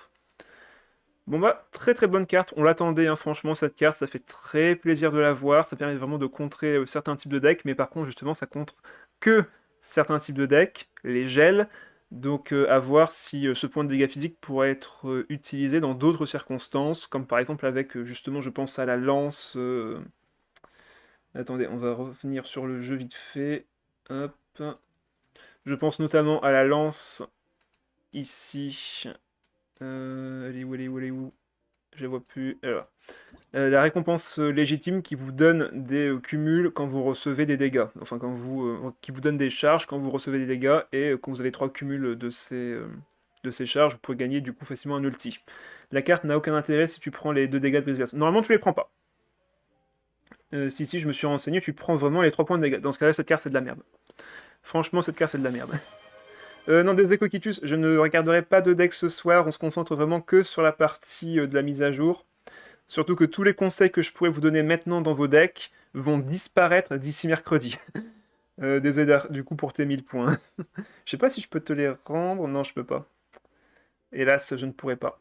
Bon bah, très très bonne carte, on l'attendait hein, franchement cette carte, ça fait très plaisir de la voir, ça permet vraiment de contrer certains types de decks, mais par contre justement ça contre que certains types de decks, les gels, donc à voir si ce point de dégâts physique pourrait être utilisé dans d'autres circonstances, comme par exemple avec justement je pense à la lance... Attendez, on va revenir sur le jeu vite fait, hop... Je pense notamment à la lance ici. Elle est où, elle est où, elle est où? Je la vois plus. Alors. La récompense légitime qui vous donne des cumuls quand vous recevez des dégâts. Enfin, qui vous donne des charges quand vous recevez des dégâts. Et quand vous avez 3 cumuls de ces charges, vous pouvez gagner du coup facilement un ulti. La carte n'a aucun intérêt si tu prends les 2 dégâts de brise-glace. Normalement, tu les prends pas. Si, je me suis renseigné, tu prends vraiment les 3 points de dégâts. Dans ce cas-là, cette carte, c'est de la merde. Franchement, cette carte, c'est de la merde. Non, désolé Coquitus, je ne regarderai pas de deck ce soir, on se concentre vraiment que sur la partie de la mise à jour. Surtout que tous les conseils que je pourrais vous donner maintenant dans vos decks vont disparaître d'ici mercredi. Désolé du coup pour tes 1000 points. Je sais pas si je peux te les rendre, non je peux pas. Hélas, je ne pourrai pas.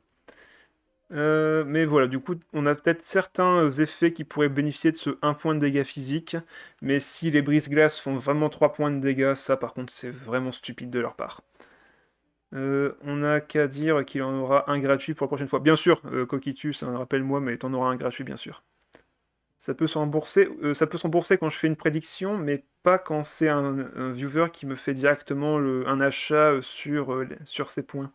Mais voilà, du coup, on a peut-être certains effets qui pourraient bénéficier de ce 1 point de dégâts physiques, mais si les brise-glaces font vraiment 3 points de dégâts, ça par contre c'est vraiment stupide de leur part. On n'a qu'à dire qu'il en aura un gratuit pour la prochaine fois. Bien sûr, Coquitus, hein, rappelle-moi, mais t'en auras un gratuit, bien sûr. Ça peut s'embourser quand je fais une prédiction, mais pas quand c'est un viewer qui me fait directement un achat sur ses points.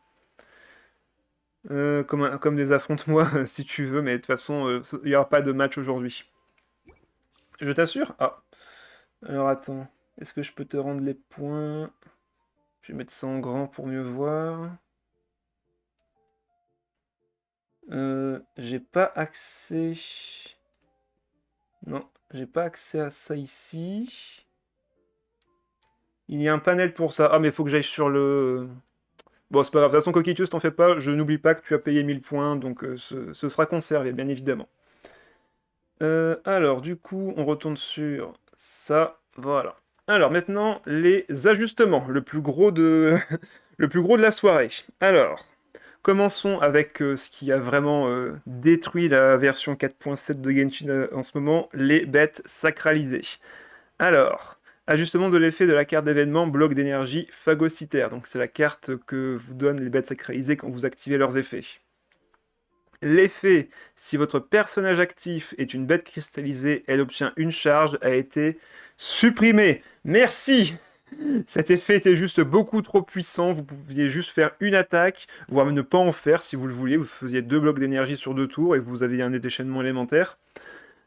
Comme des affronte-moi, si tu veux, mais de toute façon, il n'y aura pas de match aujourd'hui. Je t'assure? Ah. Alors attends, est-ce que je peux te rendre les points? Je vais mettre ça en grand pour mieux voir. J'ai pas accès... Non, j'ai pas accès à ça ici. Il y a un panel pour ça. Ah, mais il faut que j'aille sur le... Bon, c'est pas grave. De toute façon, Coquitius, t'en fais pas. Je n'oublie pas que tu as payé 1000 points, donc ce sera conservé, bien évidemment. Alors, du coup, on retourne sur ça. Voilà. Alors, maintenant, les ajustements. Le plus gros de, le plus gros de la soirée. Alors, commençons avec ce qui a vraiment détruit la version 4.7 de Genshin en ce moment, les bêtes sacralisées. Alors, ajustement de l'effet de la carte d'événement bloc d'énergie phagocytaire. Donc c'est la carte que vous donnent les bêtes sacralisées quand vous activez leurs effets. L'effet, si votre personnage actif est une bête cristallisée, elle obtient une charge, a été supprimé. Merci! Cet effet était juste beaucoup trop puissant, vous pouviez juste faire une attaque, voire ne pas en faire si vous le vouliez, vous faisiez 2 blocs d'énergie sur 2 tours et vous aviez un déchaînement élémentaire.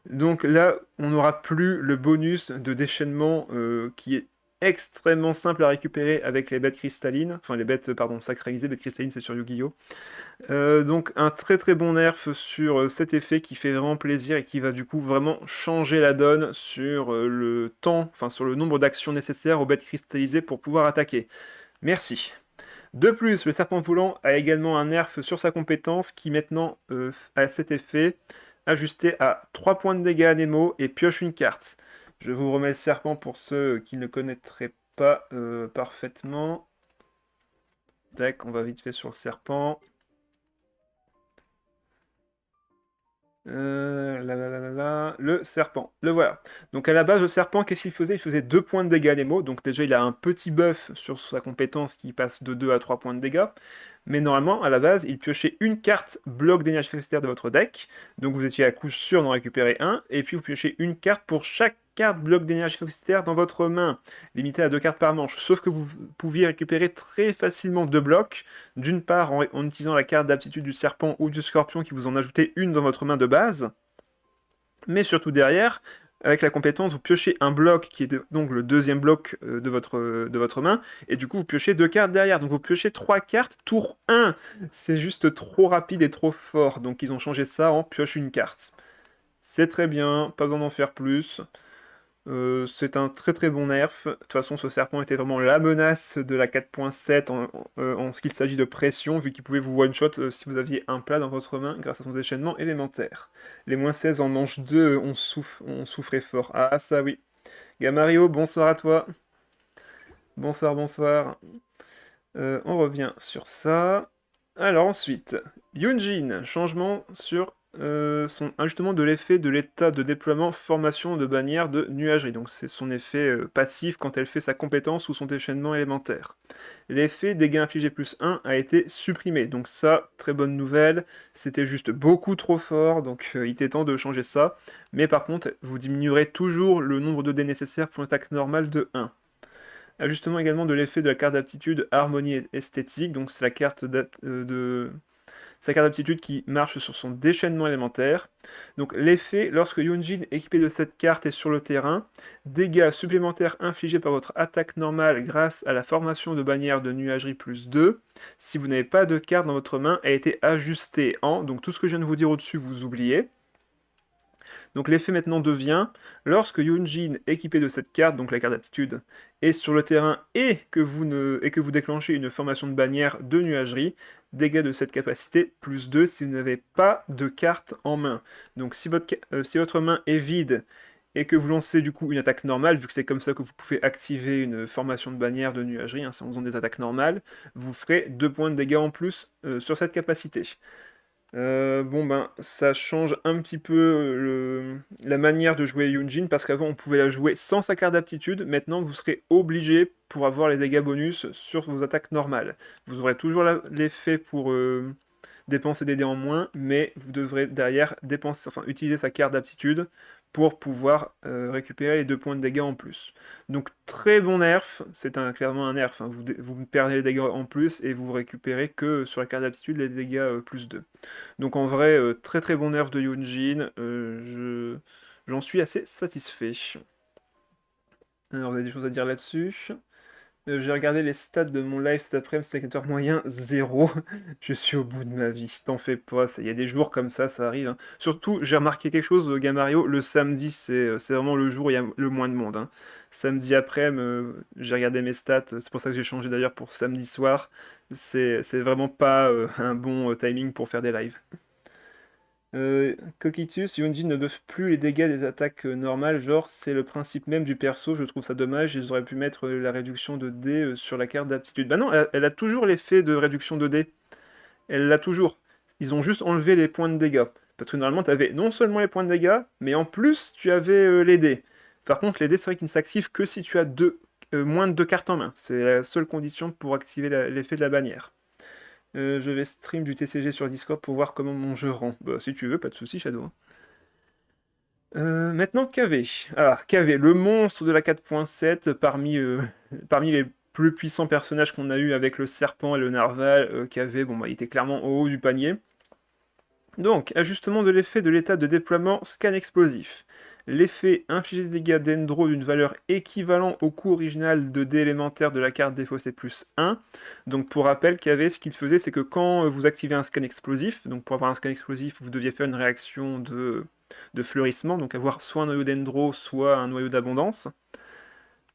Donc là, on n'aura plus le bonus de déchaînement qui est extrêmement simple à récupérer avec les bêtes cristallines, enfin les bêtes, pardon, sacralisées, bêtes cristallines c'est sur Yu-Gi-Oh! Donc un très très bon nerf sur cet effet qui fait vraiment plaisir et qui va du coup vraiment changer la donne sur le temps, enfin sur le nombre d'actions nécessaires aux bêtes cristallisées pour pouvoir attaquer. Merci. De plus, le serpent volant a également un nerf sur sa compétence qui maintenant a cet effet ajusté à 3 points de dégâts à Nemo et pioche une carte. Je vous remets le serpent pour ceux qui ne connaîtraient pas parfaitement. Tac, on va vite fait sur le serpent. Le serpent, le voilà. Donc à la base, le serpent, qu'est-ce qu'il faisait? Il faisait 2 points de dégâts à Nemo, donc déjà il a un petit buff sur sa compétence qui passe de 2 à 3 points de dégâts. Mais normalement, à la base, il piochait une carte bloc d'énergie phagocytaire de votre deck, donc vous étiez à coup sûr d'en récupérer un, et puis vous piochez une carte pour chaque carte bloc d'énergie phagocytaire dans votre main, limité à 2 cartes par manche, sauf que vous pouviez récupérer très facilement 2 blocs, d'une part en utilisant la carte d'aptitude du serpent ou du scorpion qui vous en ajoutait une dans votre main de base, mais surtout derrière, avec la compétence, vous piochez un bloc qui est donc le deuxième bloc de votre main, et du coup vous piochez 2 cartes derrière, donc vous piochez 3 cartes, tour 1. C'est juste trop rapide et trop fort, donc ils ont changé ça en pioche une carte. C'est très bien, pas besoin d'en faire plus. C'est un très très bon nerf. De toute façon, ce serpent était vraiment la menace de la 4.7 en ce qu'il s'agit de pression, vu qu'il pouvait vous one-shot si vous aviez un plat dans votre main grâce à son déchaînement élémentaire. Les moins 16 en manche 2 on souffrait fort. Ah ça oui. Gamario, bonsoir à toi. Bonsoir, bonsoir. On revient sur ça. Alors ensuite, Yunjin, changement sur son ajustement de l'effet de l'état de déploiement formation de bannière de nuagerie. Donc c'est son effet passif quand elle fait sa compétence ou son déchaînement élémentaire. L'effet dégâts infligés plus 1 a été supprimé. Donc ça, très bonne nouvelle. C'était juste beaucoup trop fort, donc il était temps de changer ça. Mais par contre, vous diminuerez toujours le nombre de dés nécessaires pour une attaque normale de 1. Ajustement également de l'effet de la carte d'aptitude harmonie esthétique, donc c'est la carte sa carte d'aptitude qui marche sur son déchaînement élémentaire. Donc l'effet, lorsque Yunjin équipé de cette carte est sur le terrain, dégâts supplémentaires infligés par votre attaque normale grâce à la formation de bannière de nuagerie plus 2. Si vous n'avez pas de carte dans votre main, a été ajusté en, donc tout ce que je viens de vous dire au-dessus, vous oubliez. Donc l'effet maintenant devient, lorsque Yunjin, équipé de cette carte, donc la carte d'aptitude, est sur le terrain et que vous déclenchez une formation de bannière de nuagerie, dégâts de cette capacité, plus 2 si vous n'avez pas de carte en main. Donc si votre main est vide et que vous lancez du coup une attaque normale, vu que c'est comme ça que vous pouvez activer une formation de bannière de nuagerie, hein, c'est en faisant des attaques normales, vous ferez 2 points de dégâts en plus sur cette capacité. Bon ben, ça change un petit peu la manière de jouer Yunjin, parce qu'avant on pouvait la jouer sans sa carte d'aptitude, maintenant vous serez obligé pour avoir les dégâts bonus sur vos attaques normales. Vous aurez toujours l'effet pour dépenser des dés en moins, mais vous devrez derrière utiliser sa carte d'aptitude pour pouvoir récupérer les 2 points de dégâts en plus. Donc très bon nerf, c'est clairement un nerf, hein. Vous perdez les dégâts en plus et vous récupérez que sur la carte d'aptitude les dégâts plus 2. Donc en vrai, très très bon nerf de Yunjin, j'en suis assez satisfait. Alors vous avez des choses à dire là-dessus? J'ai regardé les stats de mon live cet après-midi, spectateur moyen 0. Je suis au bout de ma vie, t'en fais pas, il y a des jours comme ça arrive, hein. Surtout, j'ai remarqué quelque chose, Gamario, le samedi, c'est vraiment le jour où il y a le moins de monde, hein. Samedi après-midi, j'ai regardé mes stats, c'est pour ça que j'ai changé d'ailleurs pour samedi soir. C'est vraiment pas un bon timing pour faire des lives. Cocytus, Yunjin ne buff plus les dégâts des attaques normales, genre c'est le principe même du perso, je trouve ça dommage, ils auraient pu mettre la réduction de dés sur la carte d'aptitude. Bah non, elle a toujours l'effet de réduction de dés, elle l'a toujours. Ils ont juste enlevé les points de dégâts. Parce que normalement tu avais non seulement les points de dégâts, mais en plus tu avais les dés. Par contre les dés c'est vrai qu'ils ne s'activent que si tu as moins de 2 cartes en main, c'est la seule condition pour activer l'effet de la bannière. Je vais stream du TCG sur Discord pour voir comment mon jeu rend. Bah, si tu veux, pas de soucis, Shadow, hein. Maintenant, KV. Alors, KV, le monstre de la 4.7, parmi les plus puissants personnages qu'on a eu avec le serpent et le narval, KV, bon, bah, il était clairement au haut du panier. Donc, ajustement de l'effet de l'état de déploiement scan explosif. L'effet infliger des dégâts d'Endro d'une valeur équivalent au coût original de dés élémentaires de la carte défaussée plus 1. Donc pour rappel, KV, ce qu'il faisait, c'est que quand vous activez un scan explosif, donc pour avoir un scan explosif, vous deviez faire une réaction de fleurissement, donc avoir soit un noyau d'Endro, soit un noyau d'abondance.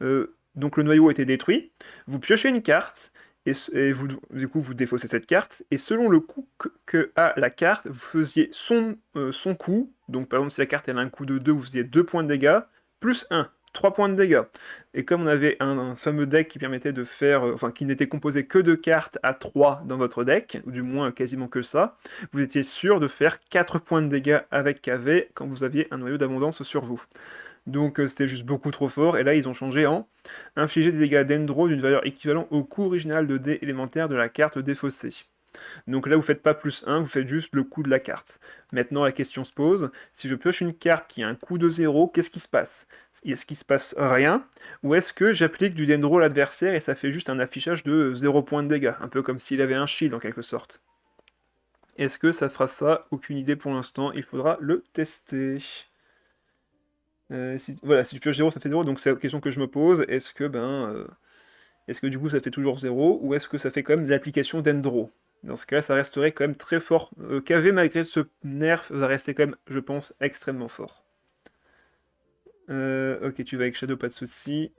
Donc le noyau était détruit, vous piochez une carte, et du coup vous défaussez cette carte, et selon le coût que a la carte, vous faisiez son coût, donc par exemple si la carte elle a un coût de 2, vous faisiez 2 points de dégâts, plus 1, 3 points de dégâts. Et comme on avait un fameux deck qui permettait de faire, qui n'était composé que de cartes à 3 dans votre deck, ou du moins quasiment que ça, vous étiez sûr de faire 4 points de dégâts avec KV quand vous aviez un noyau d'abondance sur vous. Donc c'était juste beaucoup trop fort, et là ils ont changé en infliger des dégâts d'Endro d'une valeur équivalente au coût original de dés élémentaires de la carte défaussée. Donc là vous faites pas plus 1, vous faites juste le coût de la carte. Maintenant la question se pose, si je pioche une carte qui a un coût de 0, qu'est-ce qui se passe? Est-ce qu'il se passe rien? Ou est-ce que j'applique du Dendro à l'adversaire et ça fait juste un affichage de 0 points de dégâts? Un peu comme s'il avait un shield en quelque sorte. Est-ce que ça fera ça? Aucune idée pour l'instant, il faudra le tester. Voilà, si tu pioches 0, ça fait 0, donc c'est la question que je me pose. Est-ce que du coup ça fait toujours 0, ou est-ce que ça fait quand même de l'application d'Endro? Dans ce cas-là, ça resterait quand même très fort. KV, malgré ce nerf, va rester quand même, je pense, extrêmement fort. Ok, tu vas avec Shadow, pas de soucis.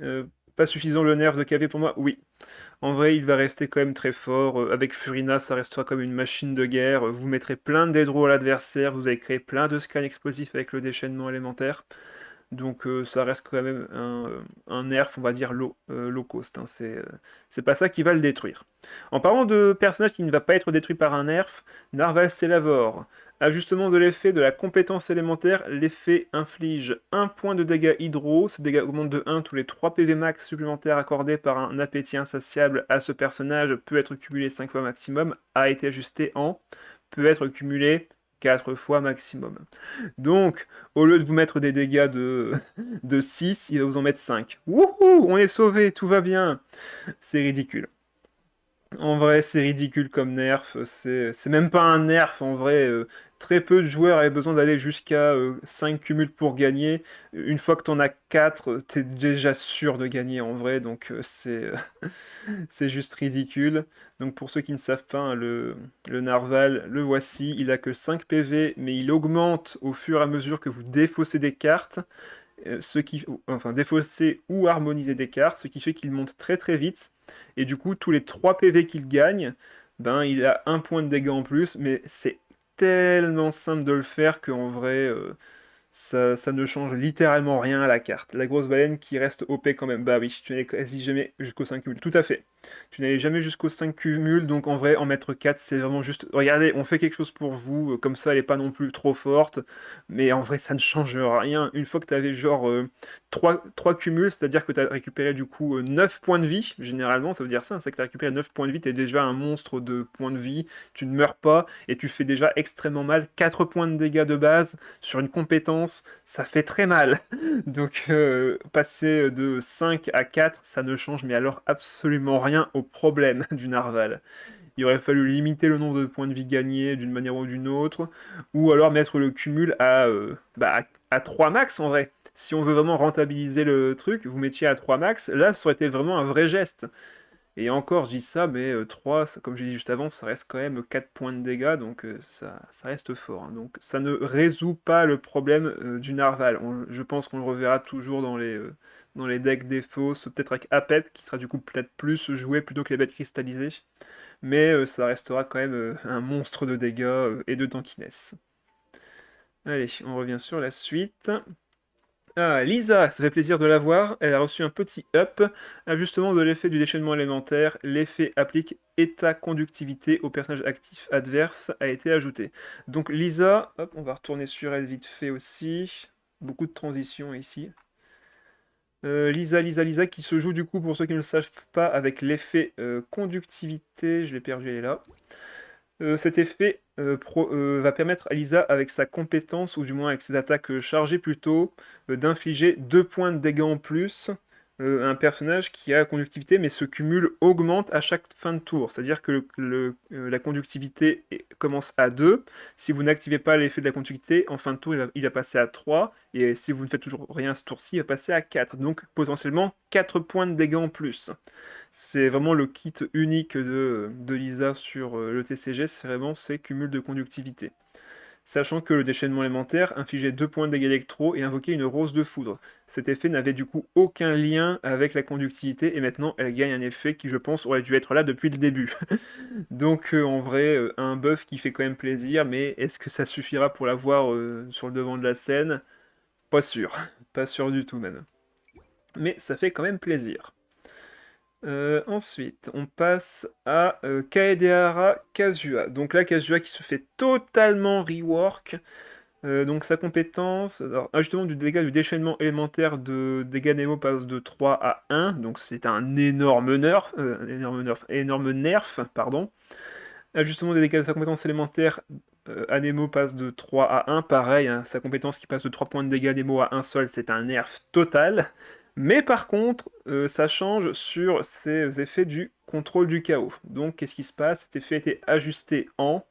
Pas suffisant le nerf de KV pour moi? Oui. En vrai, il va rester quand même très fort. Avec Furina, ça restera comme une machine de guerre. Vous mettrez plein de Dédro à l'adversaire, vous avez créé plein de scans explosifs avec le déchaînement élémentaire. Donc ça reste quand même un nerf, on va dire, low cost, hein. C'est pas ça qui va le détruire. En parlant de personnage qui ne va pas être détruit par un nerf, Narval Celavor. Ajustement de l'effet de la compétence élémentaire, l'effet inflige 1 point de dégâts hydro, ces dégâts augmentent de 1 tous les 3 PV max supplémentaires accordés par un appétit insatiable à ce personnage, peut être cumulé 5 fois maximum, a été ajusté en peut être cumulé 4 fois maximum. Donc, au lieu de vous mettre des dégâts de 6, il va vous en mettre 5. Wouhou, on est sauvé, tout va bien. C'est ridicule. En vrai, c'est ridicule comme nerf. C'est même pas un nerf, en vrai. très peu de joueurs avaient besoin d'aller jusqu'à 5 cumuls pour gagner. Une fois que t'en as 4, t'es déjà sûr de gagner en vrai, donc c'est juste ridicule. Donc pour ceux qui ne savent pas, hein, le narval, le voici, il a que 5 PV, mais il augmente au fur et à mesure que vous défaussez des cartes, enfin défausser ou harmoniser des cartes, ce qui fait qu'il monte très très vite. Et du coup, tous les 3 PV qu'il gagne, ben il a un point de dégâts en plus, mais c'est tellement simple de le faire qu'en vrai, ça ne change littéralement rien à la carte. La grosse baleine qui reste OP quand même. Bah oui, tu n'allais quasi jamais jusqu'au 5 cumul. Tout à fait. Tu n'allais jamais jusqu'au 5 cumul, donc en vrai, en mettre 4, c'est vraiment juste... Regardez, on fait quelque chose pour vous, comme ça, elle est pas non plus trop forte, mais en vrai, ça ne change rien. Une fois que tu avais genre 3 cumuls, c'est-à-dire que tu as récupéré du coup 9 points de vie, généralement, ça veut dire ça, c'est que tu as récupéré 9 points de vie, tu es déjà un monstre de points de vie, tu ne meurs pas, et tu fais déjà extrêmement mal, 4 points de dégâts de base sur une compétence, ça fait très mal. Donc passer de 5 à 4, ça ne change mais alors absolument rien au problème du narval. Il aurait fallu limiter le nombre de points de vie gagnés d'une manière ou d'une autre, ou alors mettre le cumul à 3 max en vrai. Si on veut vraiment rentabiliser le truc, vous mettiez à 3 max, là ça aurait été vraiment un vrai geste. Et encore, je dis ça, mais 3, comme j'ai dit juste avant, ça reste quand même 4 points de dégâts, donc ça reste fort, hein. Donc ça ne résout pas le problème du narval. Je pense qu'on le reverra toujours dans les decks des fausses, peut-être avec Apep, qui sera du coup peut-être plus joué plutôt que les bêtes cristallisées. Mais ça restera quand même un monstre de dégâts et de tankiness. Allez, on revient sur la suite. Ah, Lisa, ça fait plaisir de la voir. Elle a reçu un petit up. Ajustement de l'effet du déchaînement élémentaire. L'effet applique état conductivité au personnage actif adverse a été ajouté. Donc Lisa, hop, on va retourner sur elle vite fait aussi. Beaucoup de transitions ici. Lisa, qui se joue du coup, pour ceux qui ne le savent pas, avec l'effet conductivité. Je l'ai perdu, elle est là. Cet effet va permettre à Lisa, avec sa compétence, ou du moins avec ses attaques chargées plutôt, d'infliger 2 points de dégâts en plus à un personnage qui a la conductivité, mais ce cumul augmente à chaque fin de tour. C'est-à-dire que la conductivité commence à 2. Si vous n'activez pas l'effet de la conductivité, en fin de tour, il va passer à 3. Et si vous ne faites toujours rien ce tour-ci, il va passer à 4. Donc potentiellement 4 points de dégâts en plus. C'est vraiment le kit unique de Lisa sur le TCG, c'est vraiment ces cumuls de conductivité. Sachant que le déchaînement élémentaire infligeait 2 points de dégâts électro et invoquait une rose de foudre. Cet effet n'avait du coup aucun lien avec la conductivité et maintenant elle gagne un effet qui je pense aurait dû être là depuis le début. Donc en vrai, un buff qui fait quand même plaisir, mais est-ce que ça suffira pour l'avoir sur le devant de la scène? Pas sûr, pas sûr du tout même. Mais ça fait quand même plaisir. Ensuite, on passe à Kaedehara Kazuha. Donc là, Kazuha qui se fait totalement rework. Donc sa compétence, alors ajustement du dégât du déchaînement élémentaire de dégâts Nemo passe de 3 à 1. Donc c'est un énorme nerf, pardon. Ajustement des dégâts de sa compétence élémentaire, Anemo passe de 3 à 1, pareil, hein, sa compétence qui passe de 3 points de dégâts Nemo à 1 seul, c'est un nerf total. Mais par contre, ça change sur ses effets du contrôle du chaos. Donc qu'est-ce qui se passe? Cet effet a été ajusté en...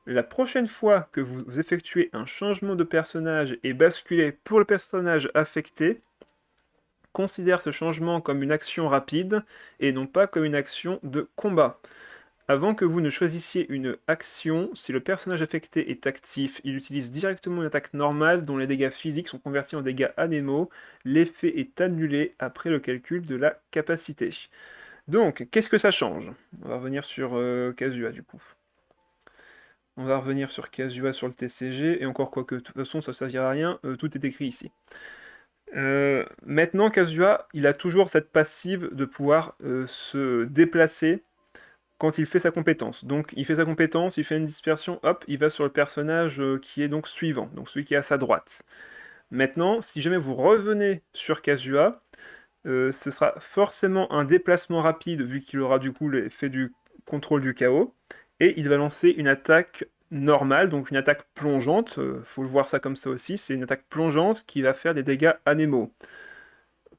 La prochaine fois que vous effectuez un changement de personnage et basculez pour le personnage affecté, considère ce changement comme une action rapide et non pas comme une action de combat. Avant que vous ne choisissiez une action, si le personnage affecté est actif, il utilise directement une attaque normale dont les dégâts physiques sont convertis en dégâts anémaux. L'effet est annulé après le calcul de la capacité. Donc, qu'est-ce que ça change? On va revenir sur Kazuha du coup. On va revenir sur Kazuha sur le TCG, et encore quoi que de toute façon ça ne servira à rien, tout est écrit ici. Maintenant, Kazuha, il a toujours cette passive de pouvoir se déplacer quand il fait sa compétence. Donc il fait sa compétence, il fait une dispersion, hop, il va sur le personnage qui est donc suivant, donc celui qui est à sa droite. Maintenant, si jamais vous revenez sur Kazuha, ce sera forcément un déplacement rapide, vu qu'il aura du coup l'effet du contrôle du chaos, et il va lancer une attaque normale, donc une attaque plongeante, faut le voir ça comme ça aussi, c'est une attaque plongeante qui va faire des dégâts anémaux.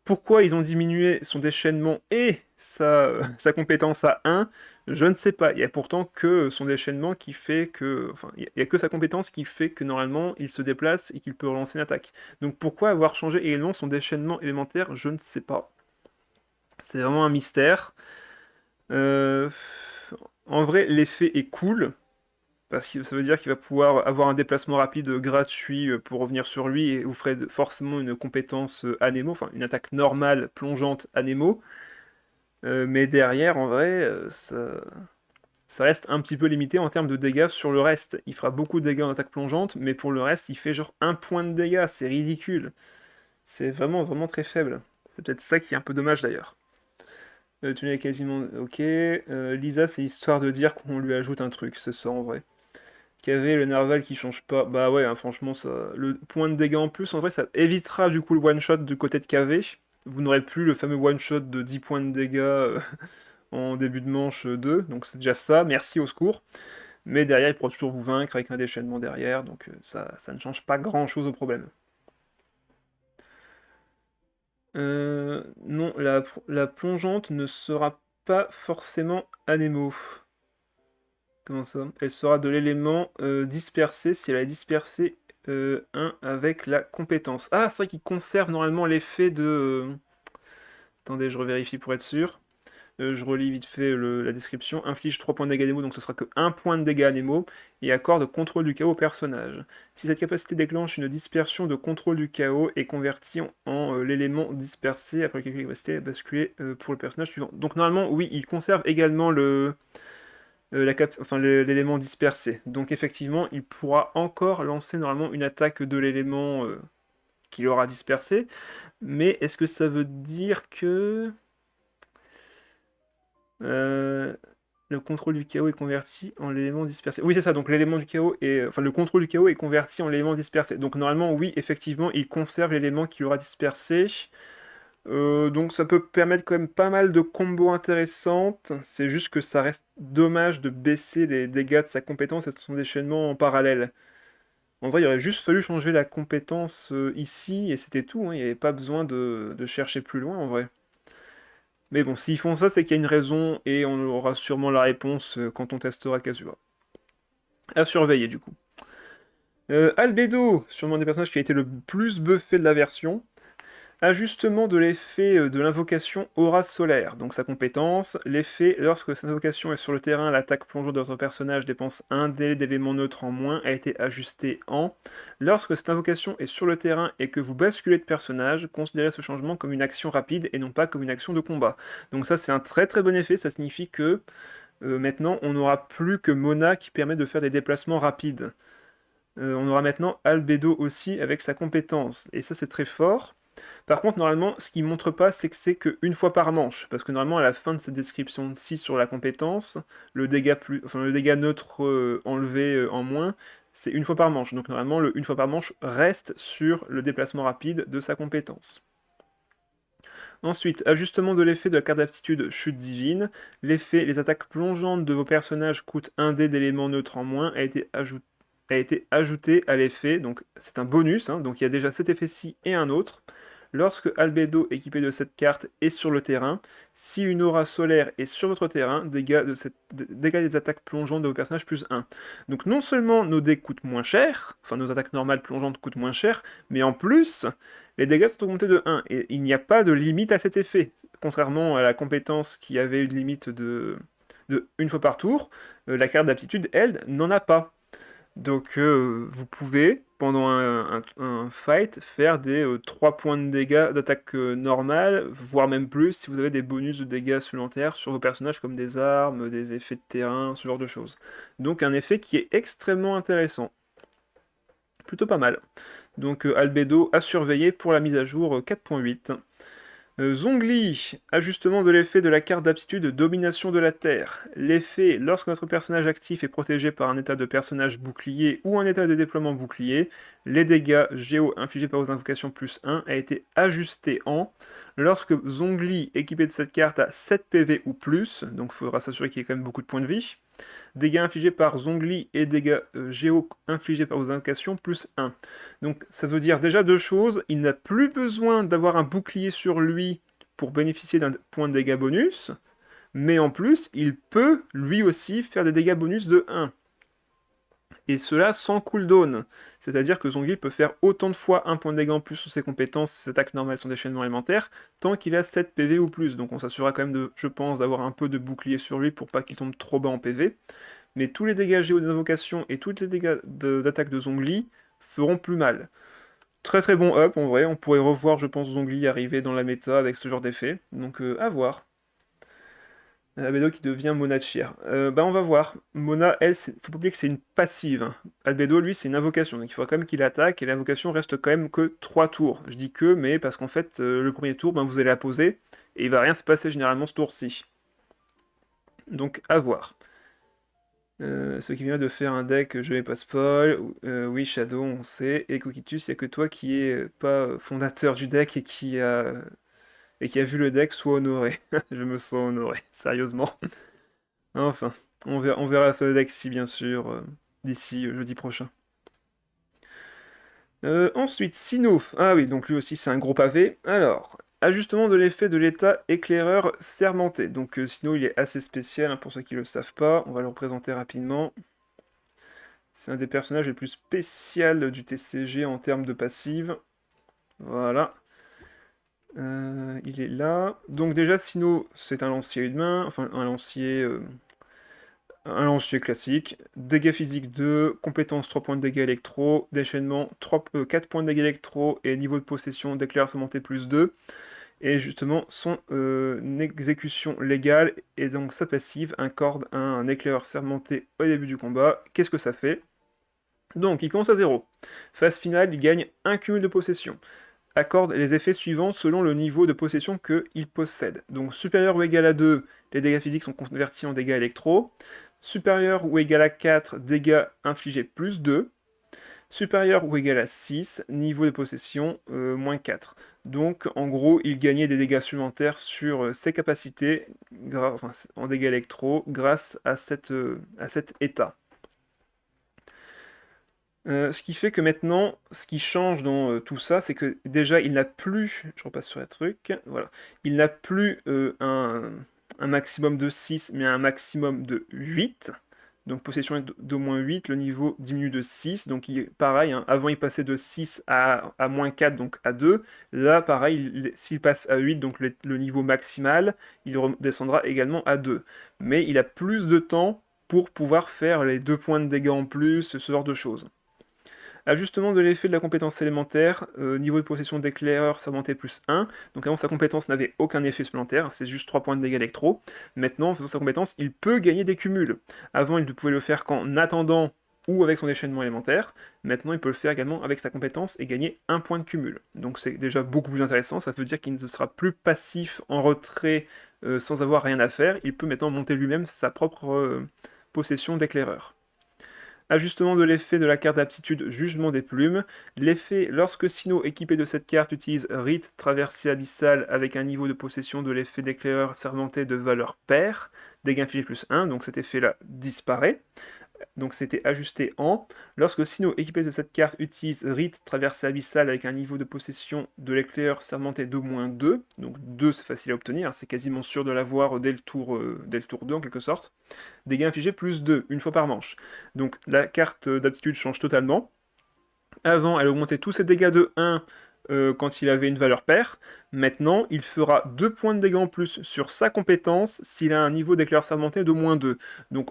Pourquoi ils ont diminué son déchaînement et sa compétence à 1, je ne sais pas. Il y a pourtant que son déchaînement qui fait que... Enfin, il y a que sa compétence qui fait que normalement il se déplace et qu'il peut relancer une attaque. Donc pourquoi avoir changé également son déchaînement élémentaire, je ne sais pas. C'est vraiment un mystère. Euh, En vrai, l'effet est cool, parce que ça veut dire qu'il va pouvoir avoir un déplacement rapide gratuit pour revenir sur lui, et vous ferez forcément une compétence anémo, enfin une attaque normale plongeante anémo. Mais derrière, en vrai, ça reste un petit peu limité en termes de dégâts sur le reste. Il fera beaucoup de dégâts en attaque plongeante, mais pour le reste, il fait genre 1 point de dégâts, c'est ridicule. C'est vraiment, vraiment très faible. C'est peut-être ça qui est un peu dommage d'ailleurs. Tu l'as quasiment... Ok. Lisa, c'est histoire de dire qu'on lui ajoute un truc, c'est ça en vrai. KV, le narval qui change pas. Bah ouais, hein, franchement, ça... le point de dégâts en plus, en vrai, ça évitera du coup le one-shot du côté de KV. Vous n'aurez plus le fameux one-shot de 10 points de dégâts en début de manche 2, donc c'est déjà ça, merci au secours. Mais derrière, il pourra toujours vous vaincre avec un déchaînement derrière, donc ça ne change pas grand-chose au problème. Non, la plongeante ne sera pas forcément anémo. Comment ça? Elle sera de l'élément dispersé si elle a dispersé 1 avec la compétence. Ah, c'est vrai qu'il conserve normalement l'effet de... Attendez, je revérifie pour être sûr. Je relis vite fait la description. Inflige 3 points de dégâts Nemo, donc ce sera que 1 point de dégâts à Nemo, et accorde contrôle du chaos au personnage. Si cette capacité déclenche une dispersion de contrôle du chaos et convertit en l'élément dispersé, après la capacité à basculer pour le personnage suivant. Donc normalement, oui, il conserve également l'élément dispersé. Donc effectivement, il pourra encore lancer normalement une attaque de l'élément qu'il aura dispersé. Mais est-ce que ça veut dire que... le contrôle du chaos est converti en l'élément dispersé. Oui, c'est ça, donc l'élément du chaos est... Enfin, le contrôle du chaos est converti en l'élément dispersé. Donc normalement, oui, effectivement, il conserve l'élément qu'il aura dispersé. Donc ça peut permettre quand même pas mal de combos intéressantes. C'est juste que ça reste dommage de baisser les dégâts de sa compétence et de son déchaînement en parallèle. En vrai, il aurait juste fallu changer la compétence ici, et c'était tout, hein. Il n'y avait pas besoin de chercher plus loin, en vrai. Mais bon, s'ils font ça, c'est qu'il y a une raison, et on aura sûrement la réponse quand on testera Kazuma. À surveiller, du coup. Albedo, sûrement des personnages qui a été le plus buffé de la version. Ajustement de l'effet de l'invocation Aura Solaire, donc sa compétence. L'effet, lorsque cette invocation est sur le terrain, l'attaque plongeante de votre personnage dépense un dé d'élément neutre en moins, a été ajusté en. Lorsque cette invocation est sur le terrain et que vous basculez de personnage, considérez ce changement comme une action rapide et non pas comme une action de combat. Donc ça c'est un très très bon effet, ça signifie que maintenant on n'aura plus que Mona qui permet de faire des déplacements rapides. On aura maintenant Albedo aussi avec sa compétence, et ça c'est très fort. Par contre, normalement, ce qu'il ne montre pas, c'est que c'est qu'une fois par manche. Parce que normalement, à la fin de cette description-ci sur la compétence, le dégât neutre enlevé en moins, c'est une fois par manche. Donc normalement, le une fois par manche reste sur le déplacement rapide de sa compétence. Ensuite, ajustement de l'effet de la carte d'aptitude Chute Divine. L'effet les attaques plongeantes de vos personnages coûtent un dé d'éléments neutres en moins a été ajouté à l'effet, donc c'est un bonus, hein, donc il y a déjà cet effet-ci et un autre. Lorsque Albedo, équipé de cette carte, est sur le terrain, si une aura solaire est sur votre terrain, dégâts des attaques plongeantes de vos personnages plus 1. Donc non seulement nos dés coûtent moins cher, enfin nos attaques normales plongeantes coûtent moins cher, mais en plus, les dégâts sont augmentés de 1, et il n'y a pas de limite à cet effet. Contrairement à la compétence qui avait une limite de une fois par tour, la carte d'aptitude, elle, n'en a pas. Donc vous pouvez, pendant un fight, faire des 3 points de dégâts d'attaque normale, voire même plus si vous avez des bonus de dégâts supplémentaires sur vos personnages comme des armes, des effets de terrain, ce genre de choses. Donc un effet qui est extrêmement intéressant. Plutôt pas mal. Donc Albedo à surveiller pour la mise à jour 4.8. Zhongli, ajustement de l'effet de la carte d'aptitude Domination de la Terre. L'effet, lorsque votre personnage actif est protégé par un état de personnage bouclier ou un état de déploiement bouclier, les dégâts géo infligés par vos invocations plus 1 a été ajusté en. Lorsque Zhongli, équipé de cette carte, a 7 PV ou plus, donc il faudra s'assurer qu'il y ait quand même beaucoup de points de vie. Dégâts infligés par Zhongli et dégâts géo infligés par vos invocations plus 1. Donc ça veut dire déjà deux choses. Il n'a plus besoin d'avoir un bouclier sur lui pour bénéficier d'un point de dégâts bonus, mais en plus, il peut lui aussi faire des dégâts bonus de 1. Et cela sans cooldown. C'est-à-dire que Zhongli peut faire autant de fois un point de dégâts en plus sur ses compétences, ses attaques normales, son déchaînement élémentaire, tant qu'il a 7 PV ou plus. Donc on s'assurera quand même, je pense, d'avoir un peu de bouclier sur lui pour pas qu'il tombe trop bas en PV. Mais tous les dégâts géo des invocations et tous les dégâts d'attaque de Zhongli feront plus mal. Très très bon up en vrai, on pourrait revoir je pense Zhongli arriver dans la méta avec ce genre d'effet, donc à voir. Albedo qui devient Mona Cheer. Bah on va voir. Mona, elle, faut pas oublier que c'est une passive, hein. Albedo, lui, c'est une invocation, donc il faudra quand même qu'il attaque, et l'invocation reste quand même que 3 tours. Je dis que, mais parce qu'en fait, le premier tour, ben, vous allez la poser, et il va rien se passer généralement ce tour-ci. Donc à voir. Ce qui vient de faire un deck, je vais pas spoil, oui Shadow, on sait, et Coquitus, il n'y a que toi qui est pas fondateur du deck et qui a vu le deck, soit honoré. Je me sens honoré, sérieusement. Enfin, on verra ce deck-ci, bien sûr, d'ici jeudi prochain. Ensuite, Sino. Ah oui, donc lui aussi, c'est un gros pavé. Alors, ajustement de l'effet de l'état éclaireur sermenté. Donc, Sino, il est assez spécial, hein, pour ceux qui ne le savent pas. On va le représenter rapidement. C'est un des personnages les plus spéciaux du TCG en termes de passive. Voilà. Il est là. Donc déjà, Sino, c'est un lancier humain, enfin un lancier classique. Dégâts physiques 2, compétence 3 points de dégâts électro, déchaînement 4 points de dégâts électro et niveau de possession d'éclair surmonté plus 2. Et justement, son exécution légale et donc sa passive accorde un éclaireur sermenté au début du combat. Qu'est-ce que ça fait? Donc, il commence à 0. Phase finale, il gagne un cumul de possession. Accorde les effets suivants selon le niveau de possession qu'il possède. Donc, supérieur ou égal à 2, les dégâts physiques sont convertis en dégâts électro. Supérieur ou égal à 4, dégâts infligés plus 2. Supérieur ou égal à 6, niveau de possession moins 4. Donc en gros, il gagnait des dégâts supplémentaires sur ses capacités en dégâts électro grâce à cet état. Ce qui fait que maintenant, ce qui change dans tout ça, c'est que déjà, il n'a plus, je repasse sur la truc, voilà, il n'a plus un maximum de 6, mais un maximum de 8. Donc possession d'au moins 8, le niveau diminue de 6, donc pareil, hein, avant il passait de 6 à moins 4, donc à 2, là pareil, s'il passe à 8, donc le niveau maximal, il redescendra également à 2. Mais il a plus de temps pour pouvoir faire les 2 points de dégâts en plus, ce genre de choses. Ajustement de l'effet de la compétence élémentaire, niveau de possession d'éclaireur sermenté plus 1. Donc avant sa compétence n'avait aucun effet supplémentaire, c'est juste 3 points de dégâts électro. Maintenant, en faisant sa compétence, il peut gagner des cumuls. Avant, il ne pouvait le faire qu'en attendant ou avec son déchaînement élémentaire. Maintenant, il peut le faire également avec sa compétence et gagner un point de cumul. Donc c'est déjà beaucoup plus intéressant, ça veut dire qu'il ne sera plus passif en retrait sans avoir rien à faire. Il peut maintenant monter lui-même sa propre possession d'éclaireur. Ajustement de l'effet de la carte d'aptitude Jugement des Plumes. L'effet, lorsque Sino équipé de cette carte utilise Rite Traversée Abyssale avec un niveau de possession de l'effet d'éclaireur sermenté de valeur paire, dégâts infligés plus 1, donc cet effet-là disparaît. Donc c'était ajusté en. Lorsque Sino équipé de cette carte utilise Rite Traversée Abyssale avec un niveau de possession de l'éclaireur sermenté d'au moins 2, donc 2 c'est facile à obtenir, c'est quasiment sûr de l'avoir dès le tour 2 en quelque sorte. Dégâts infligés plus 2, une fois par manche. Donc la carte d'aptitude change totalement. Avant, elle augmentait tous ses dégâts de 1 quand il avait une valeur paire. Maintenant, il fera 2 points de dégâts en plus sur sa compétence s'il a un niveau d'éclaireur sermenté d'au moins 2. Donc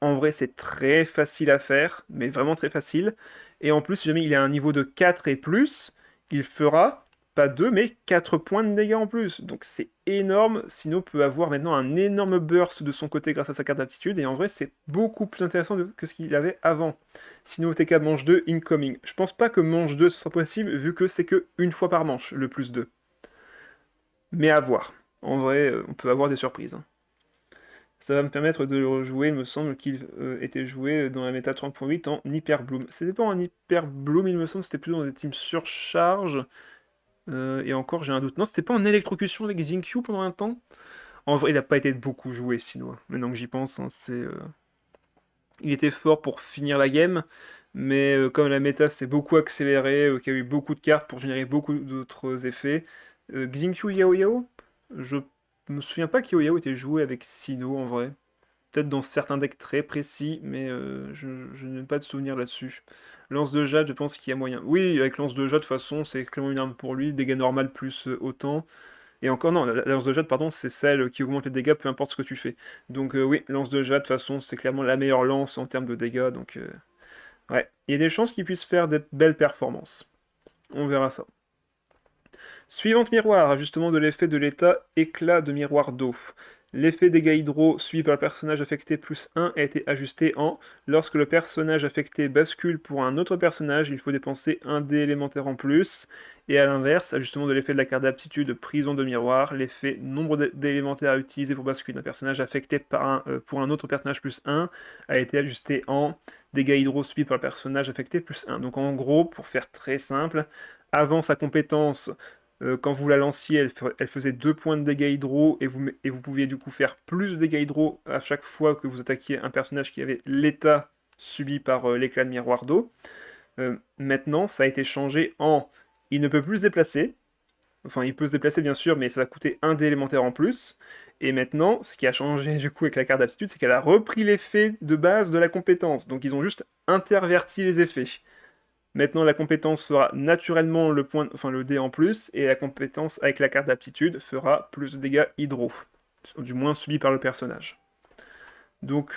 en vrai, c'est très facile à faire, mais vraiment très facile. Et en plus, si jamais il a un niveau de 4 et plus, il fera pas 2, mais 4 points de dégâts en plus. Donc c'est énorme. Sino peut avoir maintenant un énorme burst de son côté grâce à sa carte d'aptitude. Et en vrai, c'est beaucoup plus intéressant que ce qu'il avait avant. Sino TK manche 2, incoming. Je pense pas que manche 2 ce sera possible, vu que c'est que une fois par manche, le plus 2. Mais à voir. En vrai, on peut avoir des surprises, hein. Ça va me permettre de le rejouer, il me semble qu'il était joué dans la méta 3.8 en Hyper Bloom. C'était pas en Hyper Bloom, il me semble, c'était plutôt dans des teams surcharge. Et encore, j'ai un doute. Non, c'était pas en électrocution avec Xinkyu pendant un temps? En vrai, il a pas été beaucoup joué, Sino. Maintenant que j'y pense, hein, il était fort pour finir la game, mais comme la méta s'est beaucoup accélérée, qu'il y a eu beaucoup de cartes pour générer beaucoup d'autres effets. Xinkyu Yao Yao? Je me souviens pas qu'Ioyao était joué avec Sino en vrai. Peut-être dans certains decks très précis, mais je n'ai pas de souvenir là-dessus. Lance de Jade, je pense qu'il y a moyen. Oui, avec Lance de Jade, de toute façon, c'est clairement une arme pour lui. Dégâts normal plus autant. Et encore, non, la lance de Jade, pardon, c'est celle qui augmente les dégâts, peu importe ce que tu fais. Donc oui, lance de Jade, de toute façon, c'est clairement la meilleure lance en termes de dégâts. Donc ouais, il y a des chances qu'il puisse faire des belles performances. On verra ça. Suivante miroir, ajustement de l'effet de l'état éclat de miroir d'eau. L'effet dégâts hydro suivi par le personnage affecté plus 1 a été ajusté en lorsque le personnage affecté bascule pour un autre personnage, il faut dépenser un dé élémentaire en plus. Et à l'inverse, ajustement de l'effet de la carte d'aptitude prison de miroir, l'effet nombre d'élémentaires à utiliser pour basculer d'un personnage affecté pour un autre personnage plus 1 a été ajusté en dégâts hydro suivi par le personnage affecté plus 1. Donc en gros, pour faire très simple, avant sa compétence quand vous la lanciez, elle faisait 2 points de dégâts hydro et vous pouviez du coup faire plus de dégâts hydro à chaque fois que vous attaquiez un personnage qui avait l'état subi par l'éclat de miroir d'eau. Maintenant, ça a été changé en il ne peut plus se déplacer. Enfin, il peut se déplacer bien sûr, mais ça va coûter un dé élémentaire en plus. Et maintenant, ce qui a changé du coup avec la carte d'aptitude, c'est qu'elle a repris l'effet de base de la compétence. Donc ils ont juste interverti les effets. Maintenant, la compétence fera naturellement le dé en plus, et la compétence avec la carte d'aptitude fera plus de dégâts hydro, du moins subis par le personnage. Donc,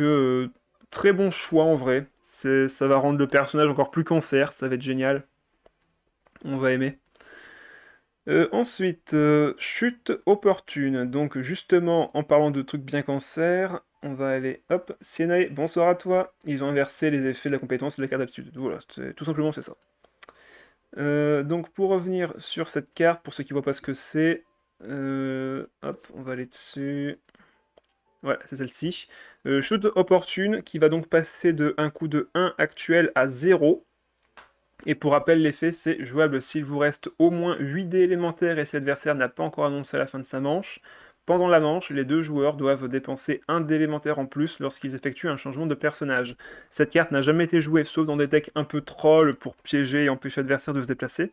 très bon choix en vrai. Ça va rendre le personnage encore plus cancer, ça va être génial. On va aimer. Ensuite, chute opportune. Donc, justement, en parlant de trucs bien cancer, on va aller, hop, Siennae, bonsoir à toi. Ils ont inversé les effets de la compétence et de la carte d'aptitude. Voilà, tout simplement c'est ça. Donc pour revenir sur cette carte, pour ceux qui voient pas ce que c'est, hop, on va aller dessus. Voilà, c'est celle-ci. Shoot opportune qui va donc passer de un coût de 1 actuel à 0. Et pour rappel, l'effet c'est jouable s'il vous reste au moins 8 dés élémentaires et si l'adversaire n'a pas encore annoncé la fin de sa manche. Pendant la manche, les deux joueurs doivent dépenser un dé élémentaire en plus lorsqu'ils effectuent un changement de personnage. Cette carte n'a jamais été jouée sauf dans des decks un peu troll pour piéger et empêcher l'adversaire de se déplacer.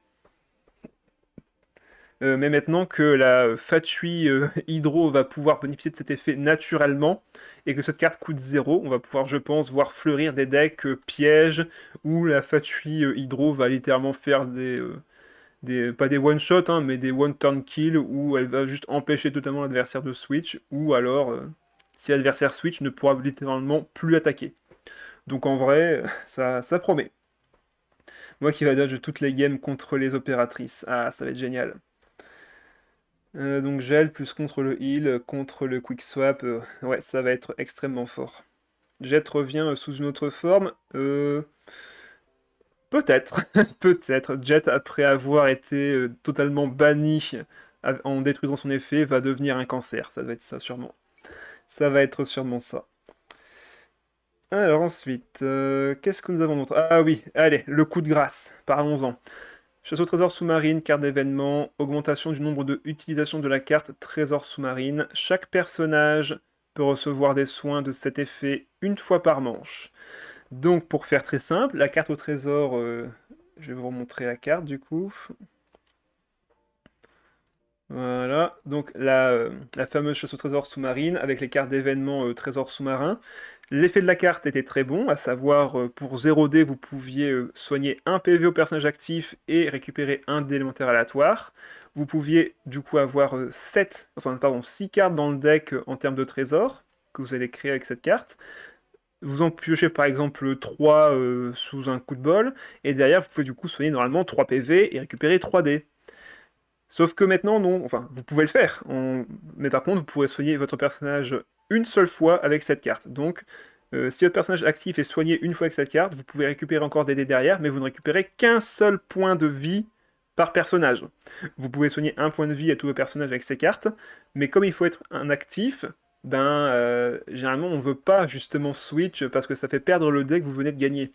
Mais maintenant que la Fatui Hydro va pouvoir bénéficier de cet effet naturellement, et que cette carte coûte 0, on va pouvoir, je pense, voir fleurir des decks pièges, où la Fatui Hydro va littéralement faire pas des one-shot, hein, mais des one-turn kill, où elle va juste empêcher totalement l'adversaire de switch, ou alors, si l'adversaire switch, ne pourra littéralement plus attaquer. Donc en vrai, ça promet. Moi qui va dodge toutes les games contre les opératrices, ah, ça va être génial. Donc gel plus contre le heal, contre le quick swap, ouais, ça va être extrêmement fort. Jet revient sous une autre forme, peut-être, peut-être. Jet, après avoir été totalement banni en détruisant son effet, va devenir un cancer, ça va être ça sûrement. Ça va être sûrement ça. Alors ensuite, qu'est-ce que nous avons d'autre? Ah oui, allez, le coup de grâce, parlons-en. Chasse au trésor sous-marine, carte d'événement, augmentation du nombre de utilisations de la carte trésor sous-marine. Chaque personnage peut recevoir des soins de cet effet une fois par manche. Donc pour faire très simple, la carte au trésor, je vais vous remontrer la carte du coup. Voilà, donc la fameuse chasse au trésor sous-marine avec les cartes d'événement trésor sous-marin. L'effet de la carte était très bon, à savoir pour 0D vous pouviez soigner un PV au personnage actif et récupérer un dé élémentaire aléatoire. Vous pouviez du coup avoir 6 cartes dans le deck en termes de trésor que vous allez créer avec cette carte. Vous en piochez par exemple 3 sous un coup de bol, et derrière vous pouvez du coup soigner normalement 3 PV et récupérer 3 dés. Sauf que maintenant, non. Enfin, vous pouvez le faire. Mais par contre, vous pourrez soigner votre personnage une seule fois avec cette carte. Donc, si votre personnage actif est soigné une fois avec cette carte, vous pouvez récupérer encore des dés derrière, mais vous ne récupérez qu'un seul point de vie par personnage. Vous pouvez soigner un point de vie à tous vos personnages avec ces cartes, mais comme il faut être un actif, généralement on ne veut pas justement switch parce que ça fait perdre le dé que vous venez de gagner.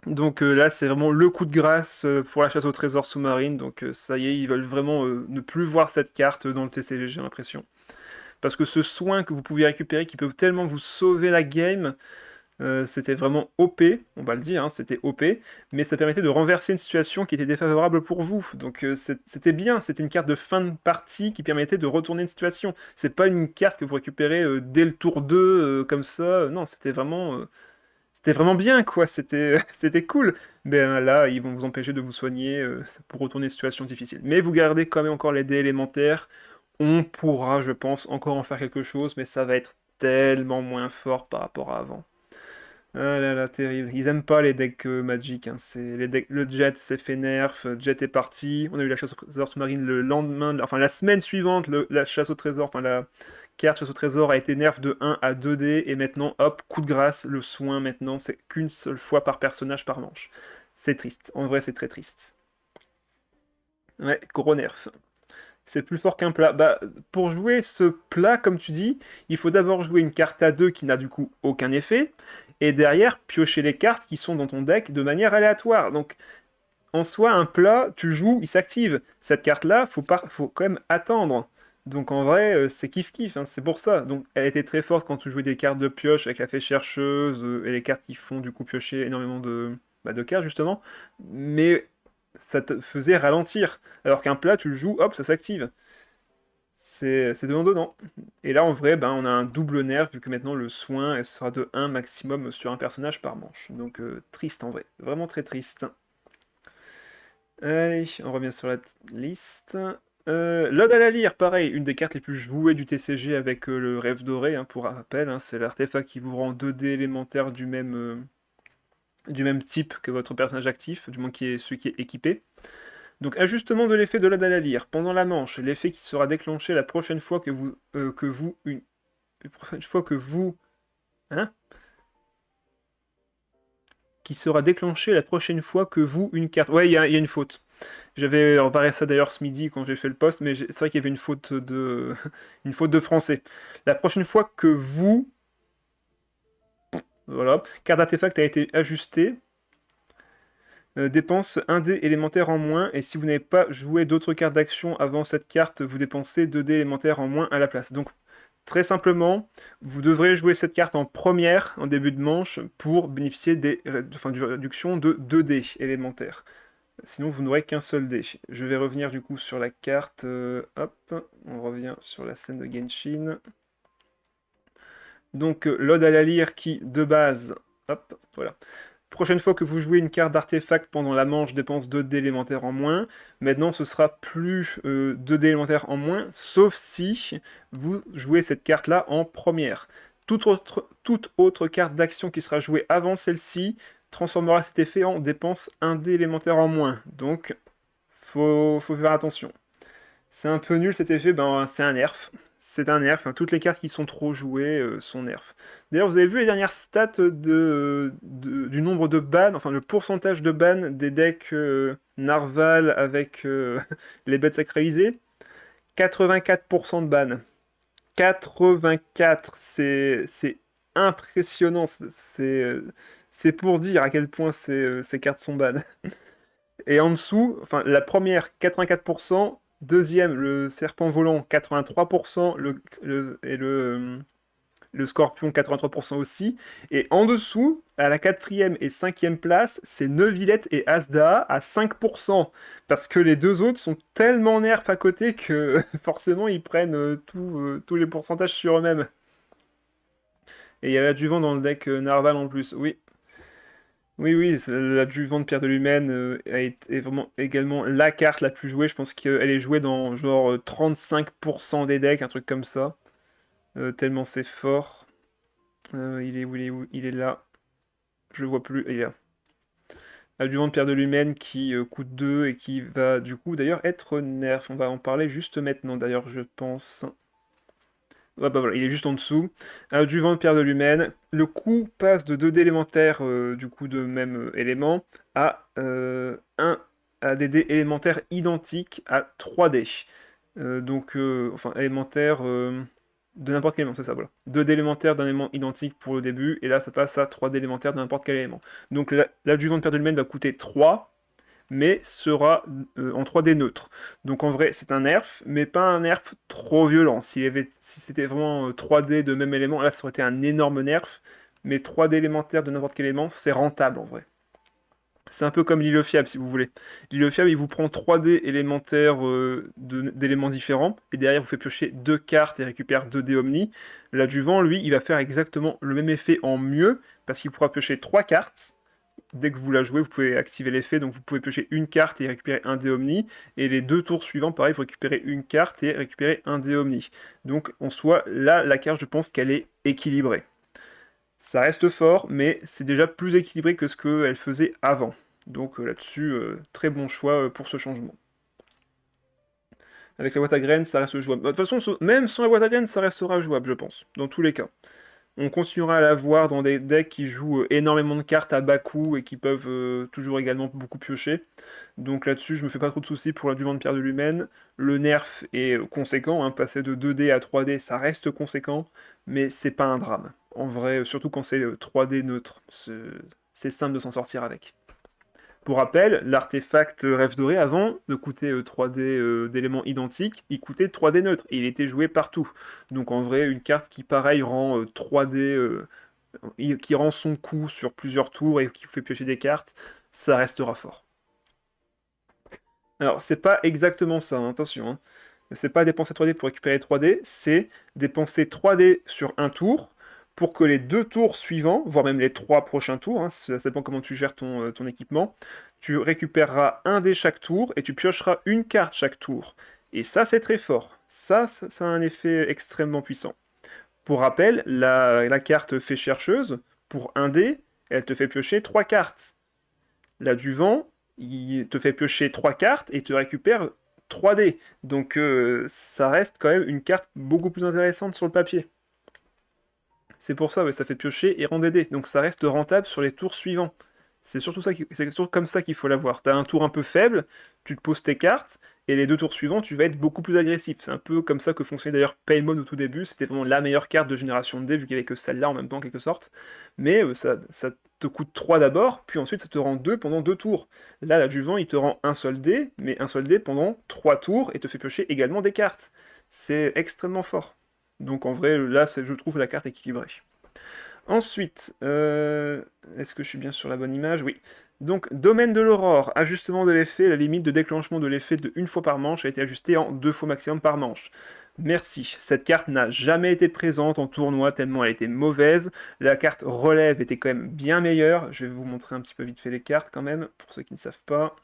Donc là, c'est vraiment le coup de grâce pour la chasse au trésor sous-marine. Donc ça y est, ils veulent vraiment ne plus voir cette carte dans le TCG, j'ai l'impression. Parce que ce soin que vous pouvez récupérer, qui peut tellement vous sauver la game, C'était vraiment OP, on va le dire, hein, c'était OP, mais ça permettait de renverser une situation qui était défavorable pour vous. Donc c'était bien, c'était une carte de fin de partie qui permettait de retourner une situation. C'est pas une carte que vous récupérez dès le tour 2, comme ça. Non, c'était vraiment bien, quoi. C'était cool. Ben là, ils vont vous empêcher de vous soigner pour retourner une situation difficile. Mais vous gardez quand même encore les dés élémentaires. On pourra, je pense, encore en faire quelque chose, mais ça va être tellement moins fort par rapport à avant. Ah là là, terrible. Ils aiment pas les decks Magic, hein. Le Jet s'est fait nerf, Jet est parti. On a eu la chasse au trésor sous-marine le lendemain, enfin la semaine suivante, la chasse au trésor, enfin la carte chasse au trésor a été nerf de 1 à 2D, et maintenant, hop, coup de grâce, le soin maintenant, c'est qu'une seule fois par personnage par manche. C'est triste, en vrai c'est très triste. Ouais, gros nerf. C'est plus fort qu'un plat. Bah, pour jouer ce plat, comme tu dis, il faut d'abord jouer une carte à 2 qui n'a du coup aucun effet, et derrière piocher les cartes qui sont dans ton deck de manière aléatoire. Donc, en soi, un plat, tu le joues, il s'active. Cette carte-là, faut quand même attendre. Donc en vrai, c'est kiff-kiff, hein, c'est pour ça. Donc elle était très forte quand tu jouais des cartes de pioche avec la fée chercheuse et les cartes qui font du coup piocher énormément de cartes justement. Mais ça te faisait ralentir. Alors qu'un plat, tu le joues, hop, ça s'active. C'est donnant-donnant. Et là, en vrai, ben, on a un double nerf, vu que maintenant le soin elle sera de 1 maximum sur un personnage par manche. Donc triste en vrai, vraiment très triste. Allez, on revient sur la liste. L'Ode à la lyre, pareil, une des cartes les plus jouées du TCG avec le rêve doré, hein, pour rappel, hein, c'est l'artefact qui vous rend 2 dés élémentaires du même type que votre personnage actif, du moins qui est celui qui est équipé. Donc ajustement de l'effet de l'Ode à la lyre. Pendant la manche, l'effet qui sera déclenché la prochaine fois que vous... la prochaine fois que vous... Hein? Qui sera déclenché la prochaine fois que vous... Une carte... Ouais, il y a une faute. J'avais reparé ça d'ailleurs ce midi quand j'ai fait le post, mais c'est vrai qu'il y avait une faute de... une faute de français. La prochaine fois que vous... Voilà. Carte d'artefact a été ajustée. Dépense un dé élémentaire en moins, et si vous n'avez pas joué d'autres cartes d'action avant cette carte, vous dépensez 2 dés élémentaires en moins à la place. Donc, très simplement, vous devrez jouer cette carte en première, en début de manche, pour bénéficier d'une réduction de 2 dés élémentaires. Sinon, vous n'aurez qu'un seul dé. Je vais revenir du coup sur la carte. Hop, on revient sur la scène de Genshin. Donc, l'Ode à la lyre qui, de base, hop, voilà. Prochaine fois que vous jouez une carte d'artefact pendant la manche, dépense 2 dés élémentaires en moins. Maintenant, ce sera plus 2 dés élémentaires en moins, sauf si vous jouez cette carte-là en première. Toute autre carte d'action qui sera jouée avant celle-ci transformera cet effet en dépense 1 dé élémentaire en moins. Donc, faut faire attention. C'est un peu nul cet effet, ben c'est un nerf. C'est un nerf, hein. Toutes les cartes qui sont trop jouées sont nerfs. D'ailleurs, vous avez vu les dernières stats du nombre de bans, enfin le pourcentage de bans des decks Narval avec les bêtes sacralisées? 84% de bans. 84, c'est impressionnant. C'est pour dire à quel point ces cartes sont ban. Et en dessous, enfin la première 84%, deuxième le serpent volant 83%, le scorpion 83% aussi, et en dessous, à la quatrième et cinquième place, c'est Neuvillette et Asda à 5%, parce que les deux autres sont tellement nerfs à côté que forcément ils prennent tous les pourcentages sur eux-mêmes. Et il y a l'adjuvant dans le deck Narval en plus, oui. Oui, oui, l'adjuvant de Pierre de Lumène est vraiment également la carte la plus jouée. Je pense qu'elle est jouée dans genre 35% des decks, un truc comme ça. Tellement c'est fort. Il est où? Il est où? Il est là. Je le vois plus. Il est là. Adjuvant de Pierre de Lumène qui coûte 2 et qui va du coup d'ailleurs être nerf. On va en parler juste maintenant d'ailleurs, je pense. Ouais, bah voilà, il est juste en dessous. Adjuvant de Pierre de Lumène. Le coût passe de 2 dés élémentaires, du coup de même élément, à 1 à des dés élémentaires identiques à 3 dés. Donc, enfin, élémentaires de n'importe quel élément, c'est ça, voilà. 2 dés élémentaires d'un élément identique pour le début, et là ça passe à 3 dés élémentaires de n'importe quel élément. Donc l'adjuvant de Pierre de Lumène va coûter 3, mais sera en 3D neutre. Donc en vrai, c'est un nerf, mais pas un nerf trop violent. Si c'était vraiment 3D de même élément, là, ça aurait été un énorme nerf, mais 3D élémentaire de n'importe quel élément, c'est rentable en vrai. C'est un peu comme l'île fiable, si vous voulez. L'île fiable, il vous prend 3D élémentaires d'éléments différents, et derrière, vous fait piocher 2 cartes et récupère 2D Omni. L'adjuvant, lui, il va faire exactement le même effet en mieux, parce qu'il pourra piocher 3 cartes. Dès que vous la jouez, vous pouvez activer l'effet, donc vous pouvez piocher une carte et récupérer un dé Omni, et les 2 tours suivants, pareil, vous récupérez une carte et récupérez un dé Omni. Donc, en soi, là, la carte, je pense qu'elle est équilibrée. Ça reste fort, mais c'est déjà plus équilibré que ce qu'elle faisait avant. Donc là-dessus, très bon choix pour ce changement. Avec la boîte à graines, ça reste jouable. De toute façon, même sans la boîte à graines, ça restera jouable, je pense, dans tous les cas. On continuera à la voir dans des decks qui jouent énormément de cartes à bas coût et qui peuvent toujours également beaucoup piocher. Donc là-dessus, je me fais pas trop de soucis pour l'adjuvant de Pierre de Lumen. Le nerf est conséquent, hein, passer de 2D à 3D, ça reste conséquent, mais c'est pas un drame. En vrai, surtout quand c'est 3D neutre, c'est simple de s'en sortir avec. Pour rappel, l'artefact Rêve Doré, avant de coûter 3D d'éléments identiques, il coûtait 3D neutre, et il était joué partout. Donc en vrai, une carte qui pareil rend 3D, qui rend son coût sur plusieurs tours et qui vous fait piocher des cartes, ça restera fort. Alors, c'est pas exactement ça, hein, attention. Hein. C'est pas dépenser 3D pour récupérer 3D, c'est dépenser 3D sur un tour pour que les 2 tours suivants, voire même les 3 prochains tours, hein, ça dépend comment tu gères ton équipement, tu récupéreras un dé chaque tour et tu piocheras une carte chaque tour. Et ça, c'est très fort. Ça a un effet extrêmement puissant. Pour rappel, la carte Fée Chercheuse, pour un dé, elle te fait piocher 3 cartes. L'adjuvant, il te fait piocher 3 cartes et te récupère 3D. Donc ça reste quand même une carte beaucoup plus intéressante sur le papier. C'est pour ça, ouais, ça fait piocher et rendre des dés. Donc ça reste rentable sur les tours suivants. C'est surtout comme ça qu'il faut l'avoir. T'as un tour un peu faible, tu te poses tes cartes, et les 2 tours suivants, tu vas être beaucoup plus agressif. C'est un peu comme ça que fonctionnait d'ailleurs Paymon au tout début. C'était vraiment la meilleure carte de génération de dés, vu qu'il n'y avait que celle-là en même temps, en quelque sorte. Mais ça te coûte 3 d'abord, puis ensuite ça te rend 2 pendant 2 tours. Là, l'adjuvant, il te rend un seul dé, mais un seul dé pendant 3 tours, et te fait piocher également des cartes. C'est extrêmement fort. Donc en vrai, là, je trouve la carte équilibrée. Ensuite, est-ce que je suis bien sur la bonne image? Oui. Donc, domaine de l'aurore, ajustement de l'effet, la limite de déclenchement de l'effet de 1 fois par manche a été ajustée en 2 fois maximum par manche. Merci. Cette carte n'a jamais été présente en tournoi tellement elle était mauvaise. La carte relève était quand même bien meilleure. Je vais vous montrer un petit peu vite fait les cartes quand même, pour ceux qui ne savent pas.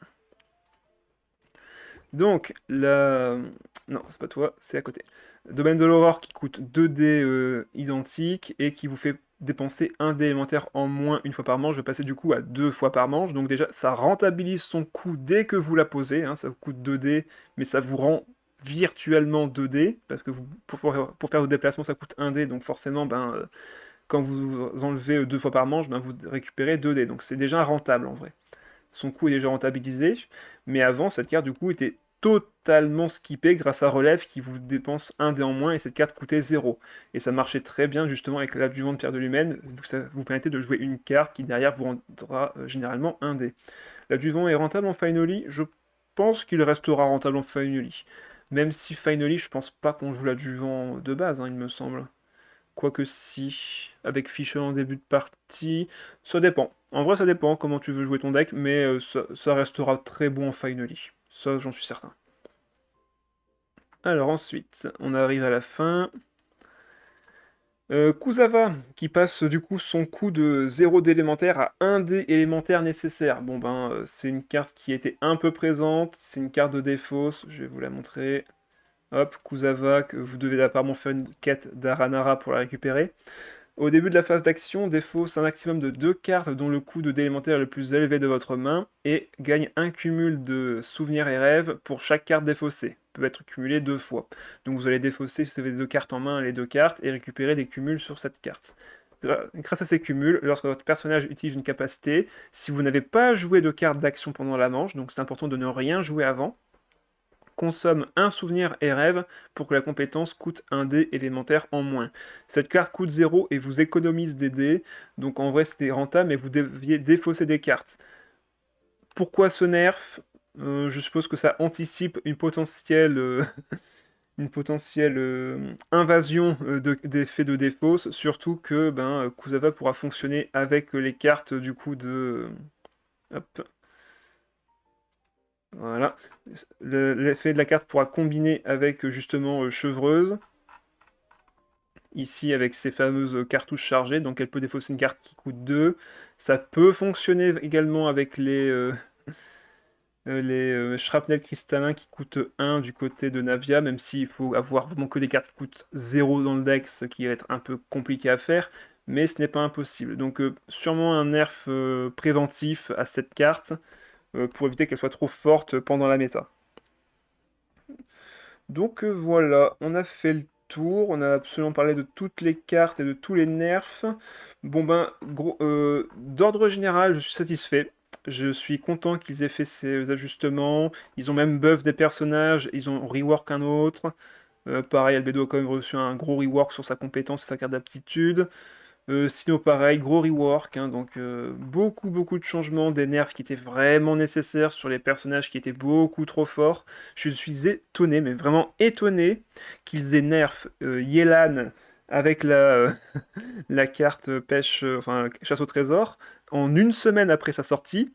Donc, non, c'est pas toi, c'est à côté. Domaine de l'aurore qui coûte 2 dés identiques et qui vous fait dépenser un dé élémentaire en moins une fois par manche. Je vais passer du coup à 2 fois par manche. Donc déjà, ça rentabilise son coût dès que vous la posez. Hein, ça vous coûte 2 dés, mais ça vous rend virtuellement 2 dés. Parce que pour faire vos déplacements, ça coûte 1 dé. Donc forcément, quand vous enlevez 2 fois par manche, vous récupérez 2 dés. Donc c'est déjà rentable en vrai. Son coût est déjà rentabilisé, mais avant, cette carte du coup était totalement skippée grâce à Relève qui vous dépense un dé en moins et cette carte coûtait 0. Et ça marchait très bien justement avec l'adjuvant de Pierre de Lumen, vu que ça vous permettait de jouer une carte qui derrière vous rendra généralement un dé. L'adjuvant est rentable en Finally, je pense qu'il restera rentable en Finally. Même si Finally, je pense pas qu'on joue l'adjuvant de base, hein, il me semble. Quoique si, avec Fischer en début de partie, ça dépend. En vrai, ça dépend comment tu veux jouer ton deck, mais ça restera très bon en Finally. Ça, j'en suis certain. Alors ensuite, on arrive à la fin. Kusava, qui passe du coup son coup de 0 d'élémentaire à 1 dé élémentaire nécessaire. Bon c'est une carte qui était un peu présente, c'est une carte de défausse, je vais vous la montrer. Hop, Kusava, que vous devez apparemment faire une quête d'Aranara pour la récupérer. Au début de la phase d'action, défausse un maximum de 2 cartes dont le coût de d'élémentaire est le plus élevé de votre main et gagne un cumul de souvenirs et rêves pour chaque carte défaussée. Peut être cumulé 2 fois. Donc vous allez défausser si vous avez 2 cartes en main les 2 cartes et récupérer des cumuls sur cette carte. Grâce à ces cumuls, lorsque votre personnage utilise une capacité, si vous n'avez pas joué de carte d'action pendant la manche, donc c'est important de ne rien jouer avant, consomme un souvenir et rêve pour que la compétence coûte un dé élémentaire en moins. Cette carte coûte 0 et vous économise des dés, donc en vrai c'était rentable, mais vous deviez défausser des cartes. Pourquoi ce nerf? Je suppose que ça anticipe une potentielle une potentielle invasion d'effets de défausse, surtout que Kusava pourra fonctionner avec les cartes du coup de... hop, voilà. L'effet de la carte pourra combiner avec justement Chevreuse, ici avec ces fameuses cartouches chargées, donc elle peut défausser une carte qui coûte 2. Ça peut fonctionner également avec les shrapnel cristallins qui coûtent 1 du côté de Navia, même s'il faut avoir vraiment que des cartes qui coûtent 0 dans le deck, ce qui va être un peu compliqué à faire, mais ce n'est pas impossible. Donc sûrement un nerf préventif à cette carte, pour éviter qu'elle soit trop forte pendant la méta. Donc voilà, on a fait le tour, on a absolument parlé de toutes les cartes et de tous les nerfs. Bon d'ordre général, je suis satisfait. Je suis content qu'ils aient fait ces ajustements. Ils ont même buff des personnages, ils ont rework un autre. Pareil, Albedo a quand même reçu un gros rework sur sa compétence et sa carte d'aptitude. Sinon pareil, gros rework, hein, donc beaucoup de changements, des nerfs qui étaient vraiment nécessaires sur les personnages qui étaient beaucoup trop forts. Je suis étonné, mais vraiment étonné, qu'ils aient nerf Yelan avec la carte pêche, enfin chasse au trésor, en une semaine après sa sortie,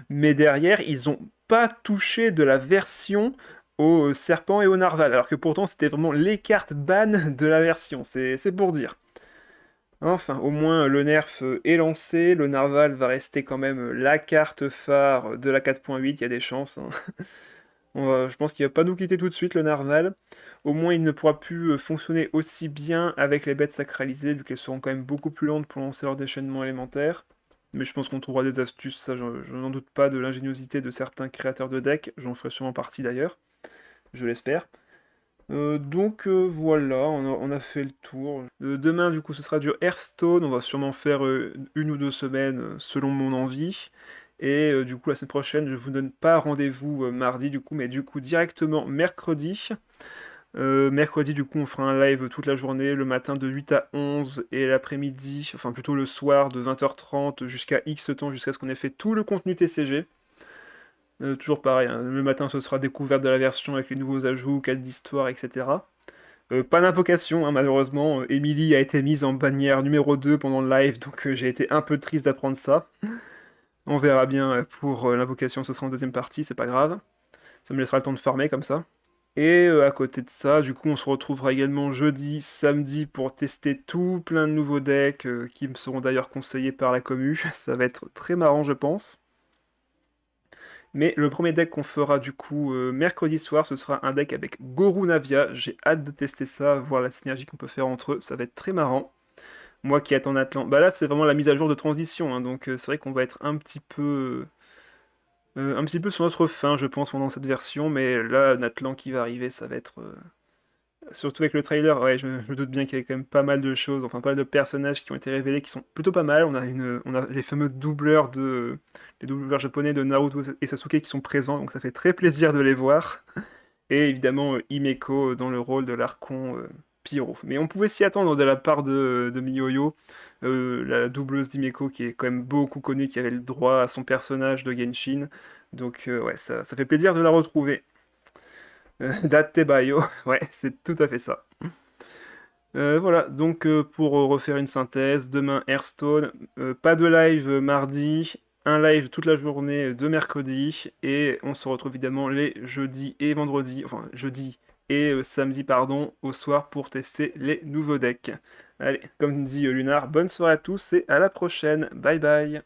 mais derrière ils ont pas touché de la version au serpent et au narval, alors que pourtant c'était vraiment les cartes ban de la version, c'est pour dire. Enfin, au moins le nerf est lancé, le narval va rester quand même la carte phare de la 4.8, il y a des chances, hein. Je pense qu'il va pas nous quitter tout de suite le narval. Au moins il ne pourra plus fonctionner aussi bien avec les bêtes sacralisées, vu qu'elles seront quand même beaucoup plus lentes pour lancer leur déchaînement élémentaire. Mais je pense qu'on trouvera des astuces, ça je n'en doute pas de l'ingéniosité de certains créateurs de decks, j'en ferai sûrement partie d'ailleurs, je l'espère. Voilà, on a fait le tour. Demain, du coup, ce sera du Hearthstone. On va sûrement faire une ou deux semaines selon mon envie. Et du coup, la semaine prochaine, je vous donne pas rendez-vous mardi, du coup, mais du coup, directement mercredi. Mercredi, du coup, on fera un live toute la journée, le matin de 8 à 11 et l'après-midi, enfin plutôt le soir de 20h30 jusqu'à X temps, jusqu'à ce qu'on ait fait tout le contenu TCG. Toujours pareil, hein, le matin ce sera découverte de la version avec les nouveaux ajouts, quête d'histoire, etc. Pas d'invocation, hein, malheureusement. Emily a été mise en bannière numéro 2 pendant le live, donc j'ai été un peu triste d'apprendre ça. On verra bien pour l'invocation, ce sera en deuxième partie, c'est pas grave. Ça me laissera le temps de farmer comme ça. Et à côté de ça, du coup, on se retrouvera également jeudi, samedi pour tester tout plein de nouveaux decks qui me seront d'ailleurs conseillés par la commu. Ça va être très marrant, je pense. Mais le premier deck qu'on fera du coup mercredi soir, ce sera un deck avec Goru Navia. J'ai hâte de tester ça, voir la synergie qu'on peut faire entre eux, ça va être très marrant. Moi qui attends Atlan, bah là c'est vraiment la mise à jour de transition, hein, donc c'est vrai qu'on va être un petit peu sur notre fin, je pense, pendant cette version, mais là Natlan qui va arriver, ça va être surtout avec le trailer, ouais, je me doute bien qu'il y a quand même pas mal de choses, enfin pas mal de personnages qui ont été révélés qui sont plutôt pas mal. On a les fameux les doubleurs japonais de Naruto et Sasuke qui sont présents, donc ça fait très plaisir de les voir. Et évidemment Himeko dans le rôle de l'Archon Pyro. Mais on pouvait s'y attendre de la part de MiYoYo, la doubleuse d'Himeko qui est quand même beaucoup connue, qui avait le droit à son personnage de Genshin. Donc ouais, ça fait plaisir de la retrouver. Date Bayo, ouais, c'est tout à fait ça. Voilà, donc pour refaire une synthèse, demain Hearthstone, pas de live mardi, un live toute la journée de mercredi, et on se retrouve évidemment les jeudis et vendredis, enfin jeudi et samedi pardon, au soir pour tester les nouveaux decks. Allez, comme dit Lunar, bonne soirée à tous et à la prochaine, bye bye.